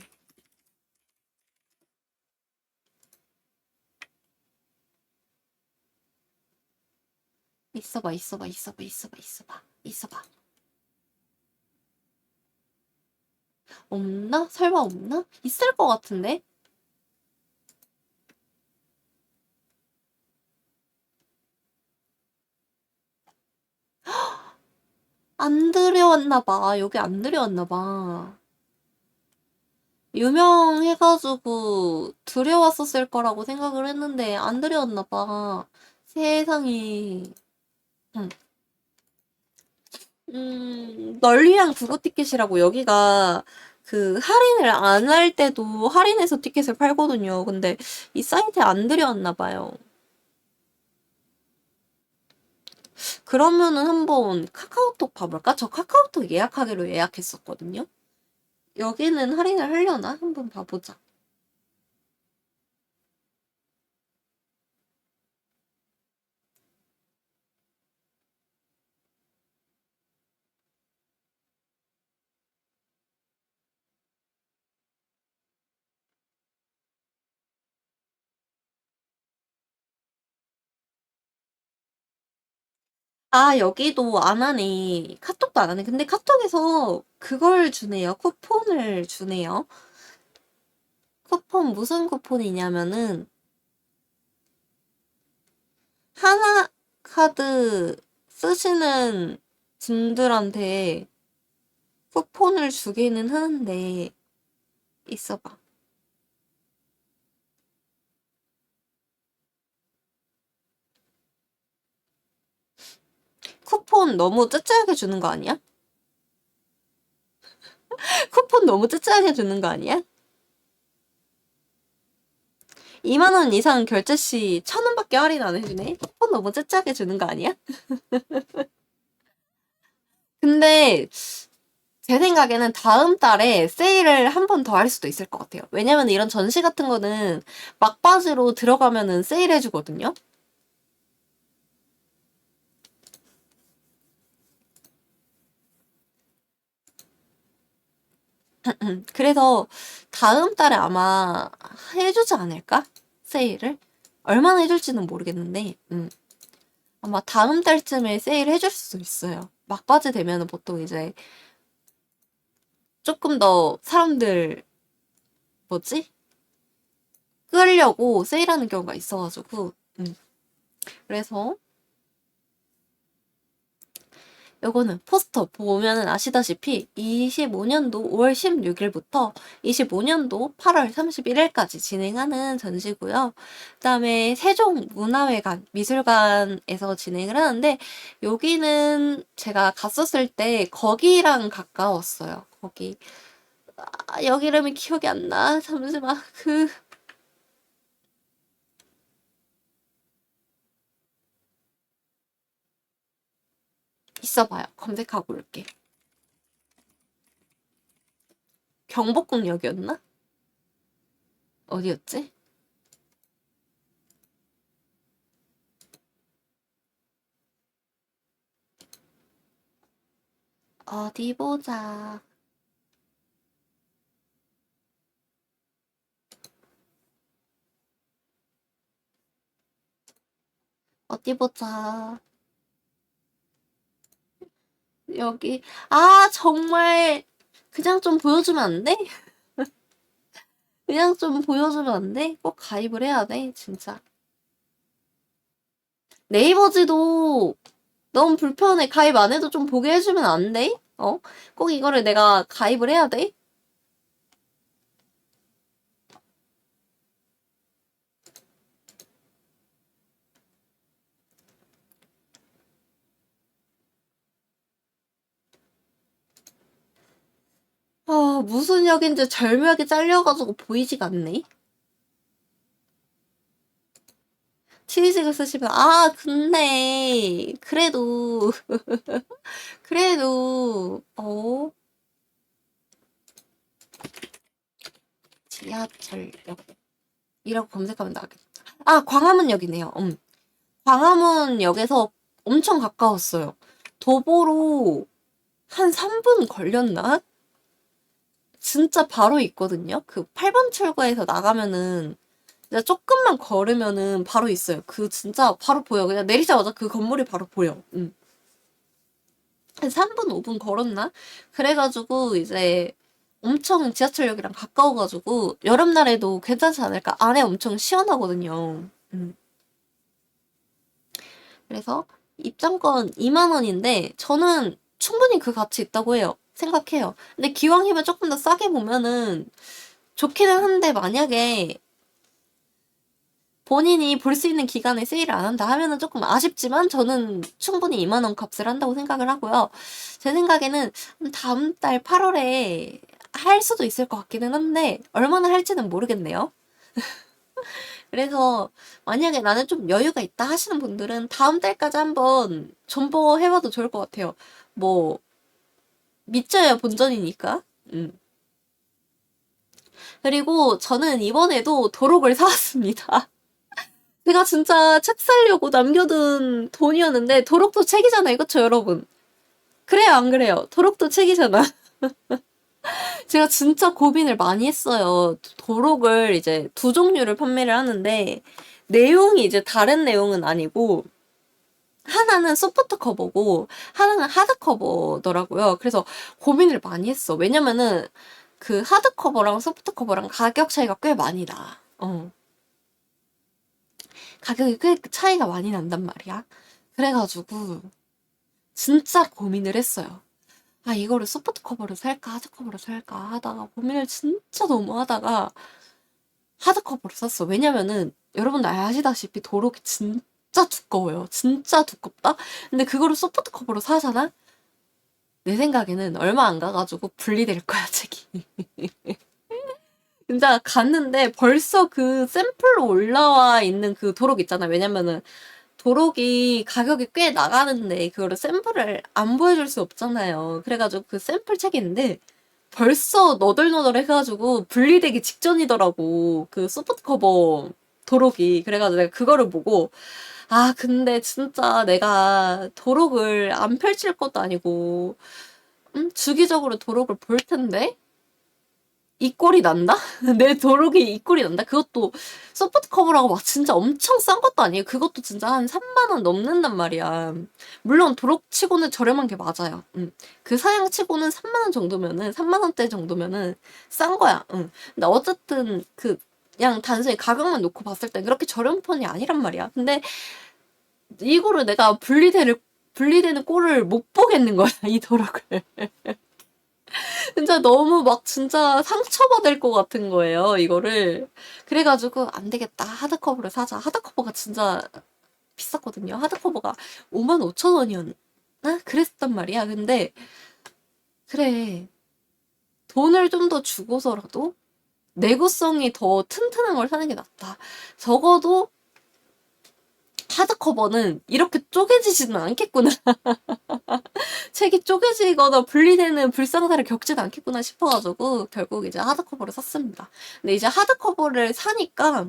있어봐. 없나? 설마 없나? 있을 것 같은데? 안 들여왔나 봐. 여기 안 들여왔나 봐. 유명해가지고 들여왔었을 거라고 생각을 했는데 안 들여왔나 봐. 세상에. 응. 널리랑 구구 티켓이라고 여기가 그 할인을 안 할 때도 할인해서 티켓을 팔거든요. 근데 이 사이트에 안 들여왔나 봐요. 그러면은 한번 카카오톡 봐볼까? 저 카카오톡 예약하기로 예약했었거든요. 여기는 할인을 하려나? 한번 봐보자. 아, 여기도 안 하네. 카톡도 안 하네. 근데 카톡에서 그걸 주네요. 쿠폰을 주네요. 쿠폰 무슨 쿠폰이냐면은 하나 카드 쓰시는 분들한테 쿠폰을 주기는 하는데 있어봐. 쿠폰 너무 쯔쯔하게 주는 거 아니야? 쿠폰 너무 쯔쯔하게 주는 거 아니야? 2만 원 이상 결제 시 1,000원밖에 할인 안 해주네? 쿠폰 너무 쯔쯔하게 주는 거 아니야? 근데 제 생각에는 다음 달에 세일을 한 번 더 할 수도 있을 것 같아요. 왜냐면 이런 전시 같은 거는 막바지로 들어가면은 세일해주거든요. 그래서 다음 달에 아마 해주지 않을까? 세일을? 얼마나 해줄지는 모르겠는데, 아마 다음 달쯤에 세일 해줄 수도 있어요. 막바지 되면은 보통 이제 조금 더 사람들, 뭐지? 끌려고 세일하는 경우가 있어가지고, 그래서 요거는 포스터 보면은 아시다시피 25년도 5월 16일부터 25년도 8월 31일까지 진행하는 전시고요. 그다음에 세종문화회관 미술관에서 진행을 하는데 여기는 제가 갔었을 때 거기랑 가까웠어요. 거기 여기 이름이 기억이 안 나. 잠시만. 있어봐요. 검색하고 올게. 경복궁역이었나? 어디였지? 어디 보자. 어디 보자. 여기. 아, 정말. 그냥 좀 보여주면 안 돼? 그냥 좀 보여주면 안 돼? 꼭 가입을 해야 돼, 진짜. 네이버지도 너무 불편해. 가입 안 해도 좀 보게 해주면 안 돼? 어? 꼭 이거를 내가 가입을 해야 돼? 아, 무슨 역인지 절묘하게 잘려가지고 보이지가 않네. 취직을 쓰시면, 아, 근데, 그래도, 지하철역. 이라고 검색하면 나겠다. 아, 광화문역이네요. 광화문역에서 엄청 가까웠어요. 도보로 한 3분 걸렸나? 진짜 바로 있거든요. 그 8번 출구에서 나가면은 진짜 조금만 걸으면은 바로 있어요. 그 진짜 바로 보여. 그냥 내리자마자 그 건물이 바로 보여. 한 3분, 5분 걸었나? 그래가지고 이제 엄청 지하철역이랑 가까워가지고 여름날에도 괜찮지 않을까? 안에 엄청 시원하거든요. 그래서 입장권 2만 원인데 저는 충분히 그 가치 있다고 해요. 생각해요. 근데 기왕이면 조금 더 싸게 보면은 좋기는 한데, 만약에 본인이 볼 수 있는 기간에 세일을 안 한다 하면은 조금 아쉽지만 저는 충분히 2만 원 값을 한다고 생각을 하고요. 제 생각에는 다음 달 8월에 할 수도 있을 것 같기는 한데 얼마나 할지는 모르겠네요. 그래서 만약에 나는 좀 여유가 있다 하시는 분들은 다음 달까지 한번 존버해봐도 좋을 것 같아요. 뭐 믿져야 본전이니까. 그리고 저는 이번에도 도록을 사왔습니다. 제가 진짜 책 사려고 남겨둔 돈이었는데 도록도 책이잖아요. 그쵸, 여러분? 그래요, 안 그래요? 도록도 책이잖아. 제가 진짜 고민을 많이 했어요. 도록을 이제 두 종류를 판매를 하는데 내용이 이제 다른 내용은 아니고 하나는 소프트 커버고 하나는 하드 커버더라고요. 그래서 고민을 많이 했어. 왜냐면은 그 하드 커버랑 소프트 커버랑 가격 차이가 꽤 많이 나. 가격이 꽤 차이가 많이 난단 말이야. 그래가지고 진짜 고민을 했어요. 아, 이거를 소프트 커버로 살까, 하드 커버로 살까 하다가 고민을 진짜 너무 하다가 하드 커버로 샀어. 왜냐면은 여러분들 아시다시피 도록이 진짜 두꺼워요. 진짜 두껍다? 근데 그거를 소프트 커버로 사잖아? 내 생각에는 얼마 안 가가지고 분리될 거야, 책이. 진짜 갔는데 벌써 그 샘플로 올라와 있는 그 도록 있잖아. 왜냐면은 도록이 가격이 꽤 나가는데 그거를 샘플을 안 보여줄 수 없잖아요. 그래가지고 그 샘플 책인데 벌써 너덜너덜 해가지고 분리되기 직전이더라고. 그 소프트 커버 도록이. 그래가지고 내가 그거를 보고 아, 근데 진짜 내가 도록을 안 펼칠 것도 아니고 주기적으로 도록을 볼 텐데 이 꼴이 난다? 내 도록이 이 꼴이 난다? 그것도 소프트 커버라고 막 진짜 엄청 싼 것도 아니에요. 그것도 진짜 한 3만 원 넘는단 말이야. 물론 도록치고는 저렴한 게 맞아요. 그 사양치고는 3만 원 정도면은 3만 원대 정도면은 싼 거야. 근데 어쨌든 그냥 단순히 가격만 놓고 봤을 땐 그렇게 저렴한 편이 아니란 말이야. 근데 이거를 내가 분리되는 꼴을 못 보겠는 거야, 이 도록을. 진짜 너무 막 진짜 상처받을 것 같은 거예요, 이거를. 그래가지고 안 되겠다. 하드커버를 사자. 하드커버가 진짜 비쌌거든요. 하드커버가 5만 5천 원이었나? 그랬단 말이야. 근데 그래. 돈을 좀 더 주고서라도 내구성이 더 튼튼한 걸 사는 게 낫다. 적어도 하드커버는 이렇게 쪼개지지는 않겠구나. 책이 쪼개지거나 분리되는 불상사를 겪지도 않겠구나 싶어가지고 결국 이제 하드커버를 샀습니다. 근데 이제 하드커버를 사니까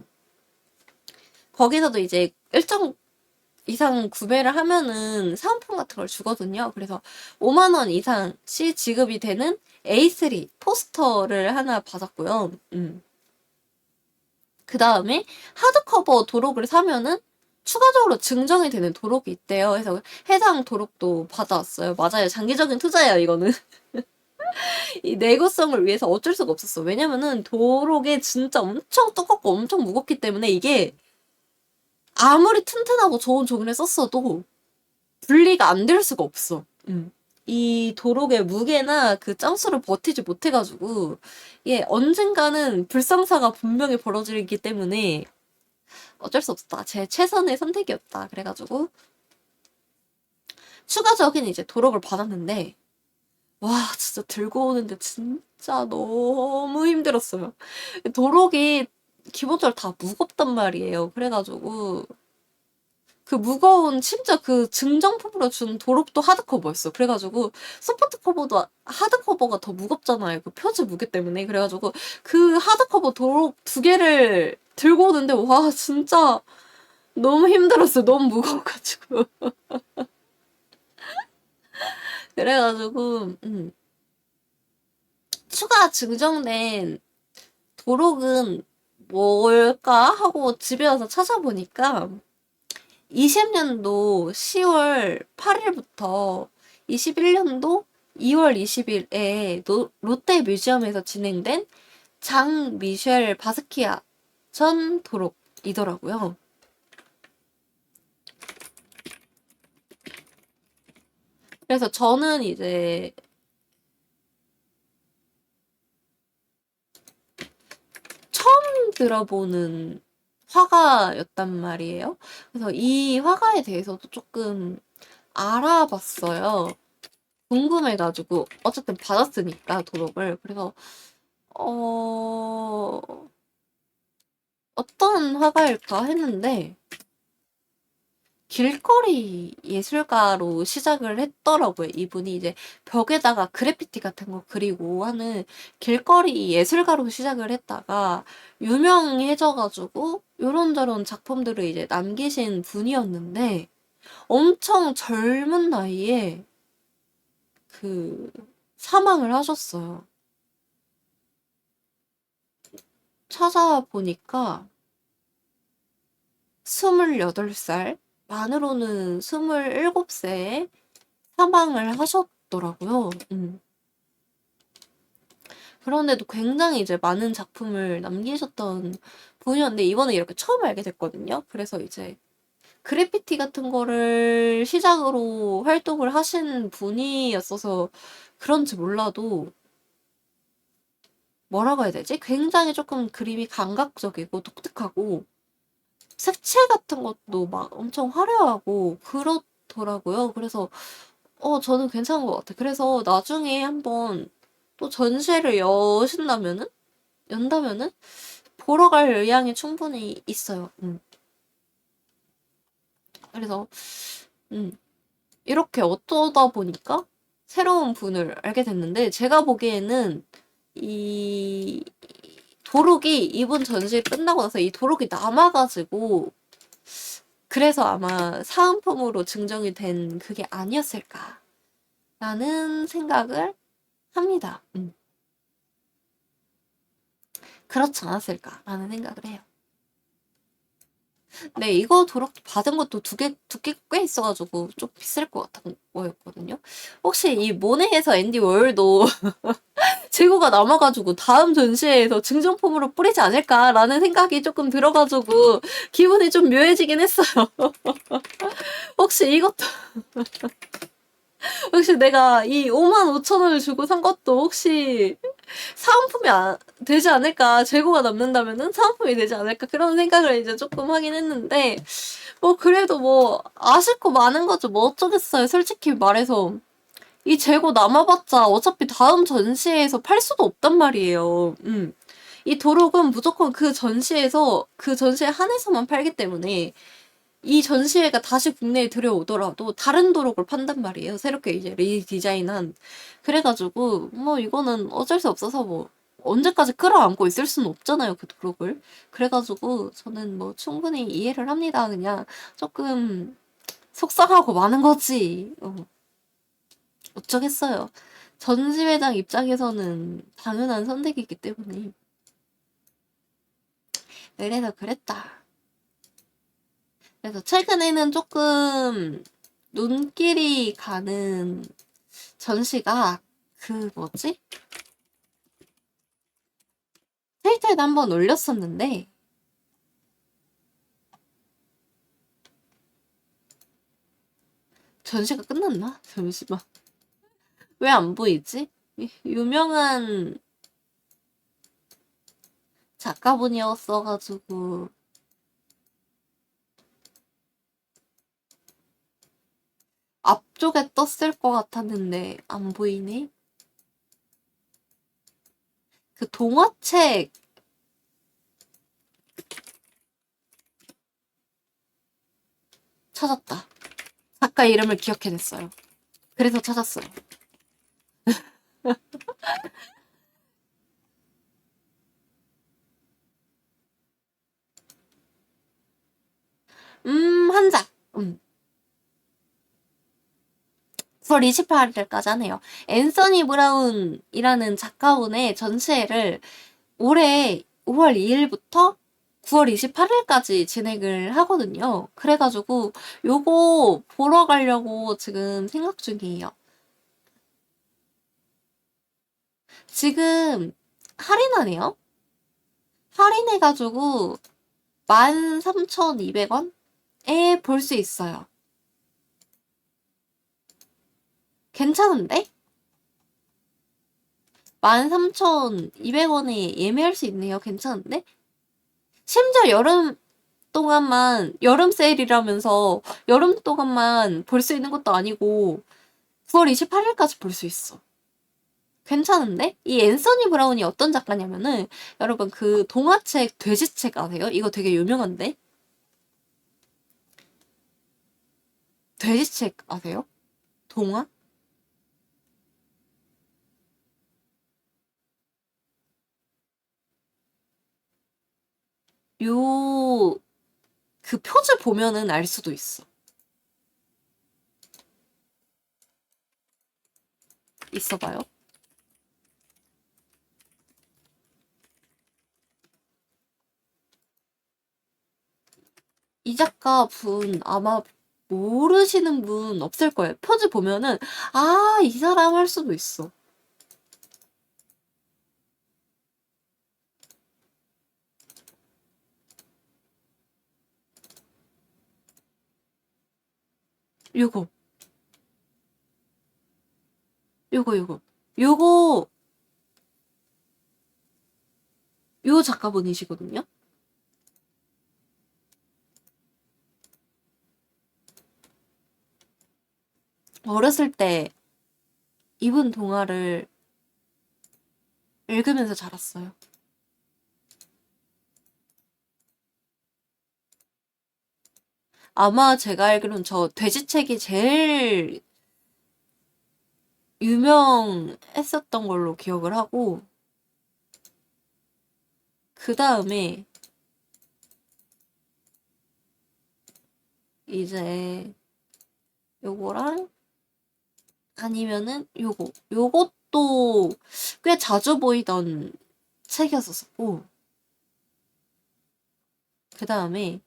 거기서도 이제 일정 이상 구매를 하면은 사은품 같은 걸 주거든요. 그래서 5만 원 이상씩 지급이 되는 A3 포스터를 하나 받았고요. 그 다음에 하드커버 도록을 사면은 추가적으로 증정이 되는 도록이 있대요. 그래서 해당 도록도 받아왔어요. 맞아요. 장기적인 투자예요, 이거는. 이 내구성을 위해서 어쩔 수가 없었어. 왜냐면은 도록에 진짜 엄청 두껍고 엄청 무겁기 때문에 이게 아무리 튼튼하고 좋은 종이를 썼어도 분리가 안 될 수가 없어. 이 도록의 무게나 그 짱수를 버티지 못해가지고 이게 언젠가는 불상사가 분명히 벌어지기 때문에 어쩔 수 없었다. 제 최선의 선택이었다. 그래가지고 추가적인 이제 도록을 받았는데 와 진짜 들고 오는데 진짜 너무 힘들었어요. 도록이 기본적으로 다 무겁단 말이에요. 그래가지고 그 무거운 심지어 그 증정품으로 준 도록도 하드커버였어. 그래가지고 소프트 커버도 하드커버가 더 무겁잖아요. 그 표지 무게 때문에. 그래가지고 그 하드커버 도록 두 개를 들고 오는데 와 진짜 너무 힘들었어요. 너무 무거워가지고. 그래가지고 추가 증정된 도록은 뭘까 하고 집에 와서 찾아보니까 20년도 10월 8일부터 21년도 2월 20일에 롯데 뮤지엄에서 진행된 장 미셸 바스키아 전 도록이더라고요. 그래서 저는 이제 처음 들어보는 화가였단 말이에요. 그래서 이 화가에 대해서도 조금 알아봤어요. 궁금해가지고 어쨌든 받았으니까 도록을. 그래서 어 어떤 화가일까 했는데 길거리 예술가로 시작을 했더라고요. 이분이 이제 벽에다가 그래피티 같은 거 그리고 하는 길거리 예술가로 시작을 했다가 유명해져가지고 요런저런 작품들을 이제 남기신 분이었는데 엄청 젊은 나이에 그 사망을 하셨어요. 찾아보니까 28살, 만으로는 27세에 사망을 하셨더라고요. 그런데도 굉장히 이제 많은 작품을 남기셨던 분이었는데 이번에 이렇게 처음 알게 됐거든요. 그래서 이제 그래피티 같은 거를 시작으로 활동을 하신 분이었어서 그런지 몰라도 뭐라고 해야 되지? 굉장히 조금 그림이 감각적이고 독특하고 색채 같은 것도 막 엄청 화려하고 그렇더라고요. 그래서 저는 괜찮은 것 같아요. 그래서 나중에 한번 또 전시회를 연다면은 보러 갈 의향이 충분히 있어요. 그래서 이렇게 어쩌다 보니까 새로운 분을 알게 됐는데 제가 보기에는 이 도록이 이번 전시 끝나고 나서 이 도록이 남아가지고 그래서 아마 사은품으로 증정이 된 그게 아니었을까라는 생각을 합니다. 그렇지 않았을까라는 생각을 해요. 네, 이거 도록 받은 것도 두께 꽤 있어가지고 좀 비쌀 것 같은 거였거든요. 혹시 이 모네에서 앤디 워홀도 재고가 남아가지고 다음 전시회에서 증정품으로 뿌리지 않을까라는 생각이 조금 들어가지고 기분이 좀 묘해지긴 했어요. 혹시 이것도 혹시 내가 이 55,000원을 주고 산 것도 혹시 사은품이 되지 않을까, 재고가 남는다면은 사은품이 되지 않을까 그런 생각을 이제 조금 하긴 했는데 뭐 그래도 뭐 아쉽고 많은 거죠. 뭐 어쩌겠어요. 솔직히 말해서 이 재고 남아봤자 어차피 다음 전시회에서 팔 수도 없단 말이에요. 이 도록은 무조건 그 전시에서 그 전시에 한해서만 팔기 때문에 이 전시회가 다시 국내에 들여오더라도 다른 도록을 판단 말이에요. 새롭게 이제 리디자인한. 그래가지고 뭐 이거는 어쩔 수 없어서 뭐 언제까지 끌어안고 있을 수는 없잖아요. 그 도록을. 그래가지고 저는 뭐 충분히 이해를 합니다. 그냥 조금 속상하고 많은 거지. 어쩌겠어요. 전시회장 입장에서는 당연한 선택이기 때문에. 그래서 그랬다. 그래서 최근에는 조금 눈길이 가는 전시가 그 뭐지? 트위터에도 한번 올렸었는데 전시가 끝났나? 잠시만. 왜 안 보이지? 유명한 작가분이었어가지고 앞쪽에 떴을 것 같았는데 안 보이네? 그 동화책 찾았다. 작가 이름을 기억해냈어요. 그래서 찾았어요. 한 장. 9월 28일까지 하네요. 앤서니 브라운이라는 작가분의 전시회를 올해 5월 2일부터 9월 28일까지 진행을 하거든요. 그래가지고 요거 보러 가려고 지금 생각 중이에요. 지금 할인하네요. 할인해가지고 13,200원에 볼 수 있어요. 괜찮은데? 13,200원에 예매할 수 있네요. 괜찮은데? 심지어 여름 동안만, 여름 세일이라면서 여름 동안만 볼 수 있는 것도 아니고 9월 28일까지 볼 수 있어. 괜찮은데? 이 앤서니 브라운이 어떤 작가냐면은, 여러분 그 동화책 돼지책 아세요? 이거 되게 유명한데? 돼지책 아세요? 동화? 요, 그 표지 보면은 알 수도 있어. 있어봐요. 이 작가 분 아마 모르시는 분 없을 거예요. 표지 보면은, 아, 이 사람 할 수도 있어. 요거, 요거. 요거, 요 작가분이시거든요? 어렸을 때 이분 동화를 읽으면서 자랐어요. 아마 제가 알기로는 저 돼지책이 제일 유명했었던 걸로 기억을 하고, 그 다음에 이제 요거랑 아니면은 요것도 꽤 자주 보이던 책이었었고, 그 다음에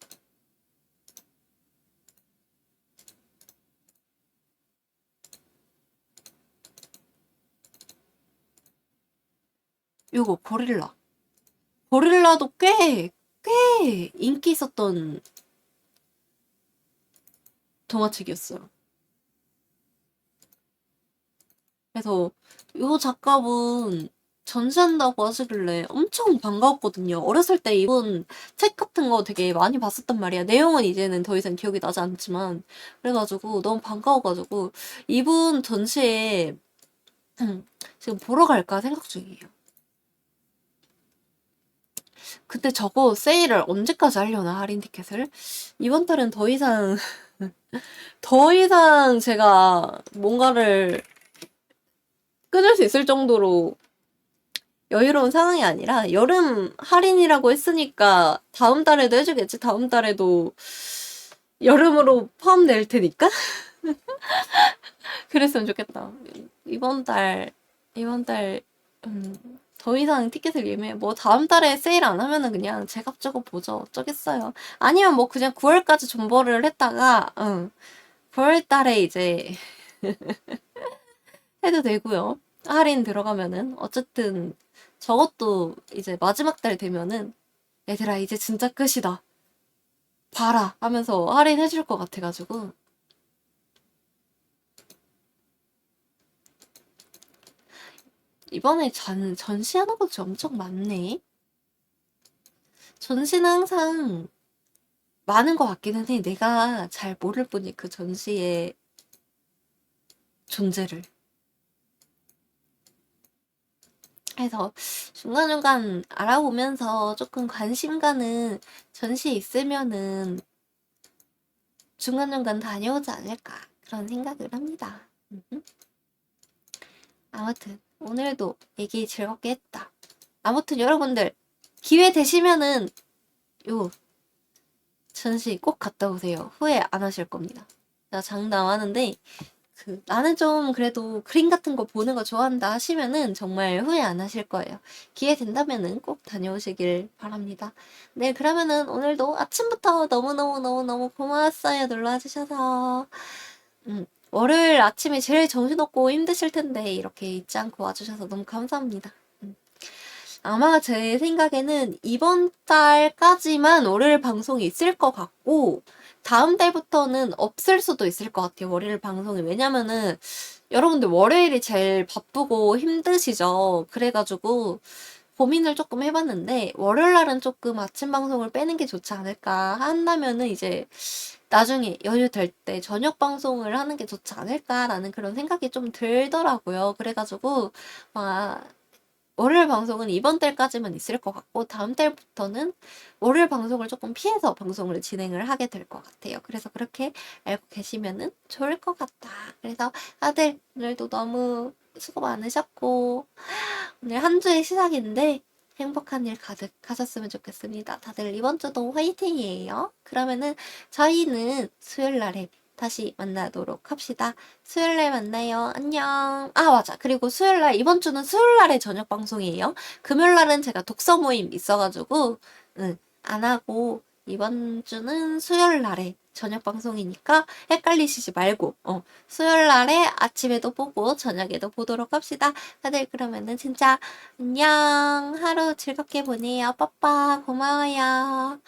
요거 고릴라. 고릴라도 꽤 인기 있었던 동화책이었어요. 그래서 요 작가분 전시한다고 하시길래 엄청 반가웠거든요. 어렸을 때 이분 책 같은 거 되게 많이 봤었단 말이야. 내용은 이제는 더 이상 기억이 나지 않지만. 그래가지고 너무 반가워가지고 이분 전시에 지금 보러 갈까 생각 중이에요. 근데 저거 세일을 언제까지 하려나, 할인 티켓을? 이번 달은 더 이상 제가 뭔가를 끊을 수 있을 정도로 여유로운 상황이 아니라, 여름 할인이라고 했으니까 다음 달에도 해주겠지. 다음 달에도 여름으로 포함될 테니까. 그랬으면 좋겠다. 이번 달 더 이상 티켓을 예매, 뭐 다음 달에 세일 안 하면은 그냥 제값 주고 보죠. 어쩌겠어요. 아니면 뭐 그냥 9월까지 존버를 했다가 9월 달에 이제 해도 되고요. 할인 들어가면은 어쨌든 저것도 이제 마지막 달 되면은 얘들아 이제 진짜 끝이다, 봐라 하면서 할인해줄 것 같아가지고. 이번에 전시하는 것이 엄청 많네. 전시는 항상 많은 것 같기는 해. 내가 잘 모를 뿐이 그 전시의 존재를. 해서 중간중간 알아보면서 조금 관심 가는 전시 있으면은 중간중간 다녀오지 않을까, 그런 생각을 합니다. 아무튼 오늘도 얘기 즐겁게 했다. 아무튼 여러분들 기회 되시면은 요 전시 꼭 갔다 오세요. 후회 안 하실 겁니다. 제가 장담하는데, 나는 좀 그래도 그림 같은 거 보는 거 좋아한다 하시면은 정말 후회 안 하실 거예요. 기회 된다면은 꼭 다녀오시길 바랍니다. 네, 그러면은 오늘도 아침부터 너무너무 고마웠어요. 놀러와 주셔서. 월요일 아침에 제일 정신없고 힘드실 텐데 이렇게 잊지 않고 와주셔서 너무 감사합니다. 아마 제 생각에는 이번 달까지만 월요일 방송이 있을 것 같고, 다음 달부터는 없을 수도 있을 것 같아요, 월요일 방송이. 왜냐면은 여러분들 월요일이 제일 바쁘고 힘드시죠? 그래가지고 고민을 조금 해봤는데 월요일 날은 조금 아침 방송을 빼는 게 좋지 않을까 한다면은 이제 나중에 여유 될 때 저녁 방송을 하는 게 좋지 않을까라는 그런 생각이 좀 들더라고요. 그래가지고 월요일 방송은 이번 달까지만 있을 것 같고 다음 달부터는 월요일 방송을 조금 피해서 방송을 진행을 하게 될 것 같아요. 그래서 그렇게 알고 계시면은 좋을 것 같다. 그래서 다들 오늘도 너무 수고 많으셨고 오늘 한 주의 시작인데 행복한 일 가득하셨으면 좋겠습니다. 다들 이번 주도 화이팅이에요. 그러면은 저희는 수요일 날에 다시 만나도록 합시다. 수요일 날 만나요. 안녕. 아, 맞아. 그리고 수요일 날, 이번 주는 수요일 날에 저녁 방송이에요. 금요일 날은 제가 독서 모임 있어가지고, 안 하고, 이번 주는 수요일 날에 저녁 방송이니까 헷갈리시지 말고, 수요일 날에 아침에도 보고, 저녁에도 보도록 합시다. 다들 그러면은 진짜 안녕. 하루 즐겁게 보내요. 빠빠. 고마워요.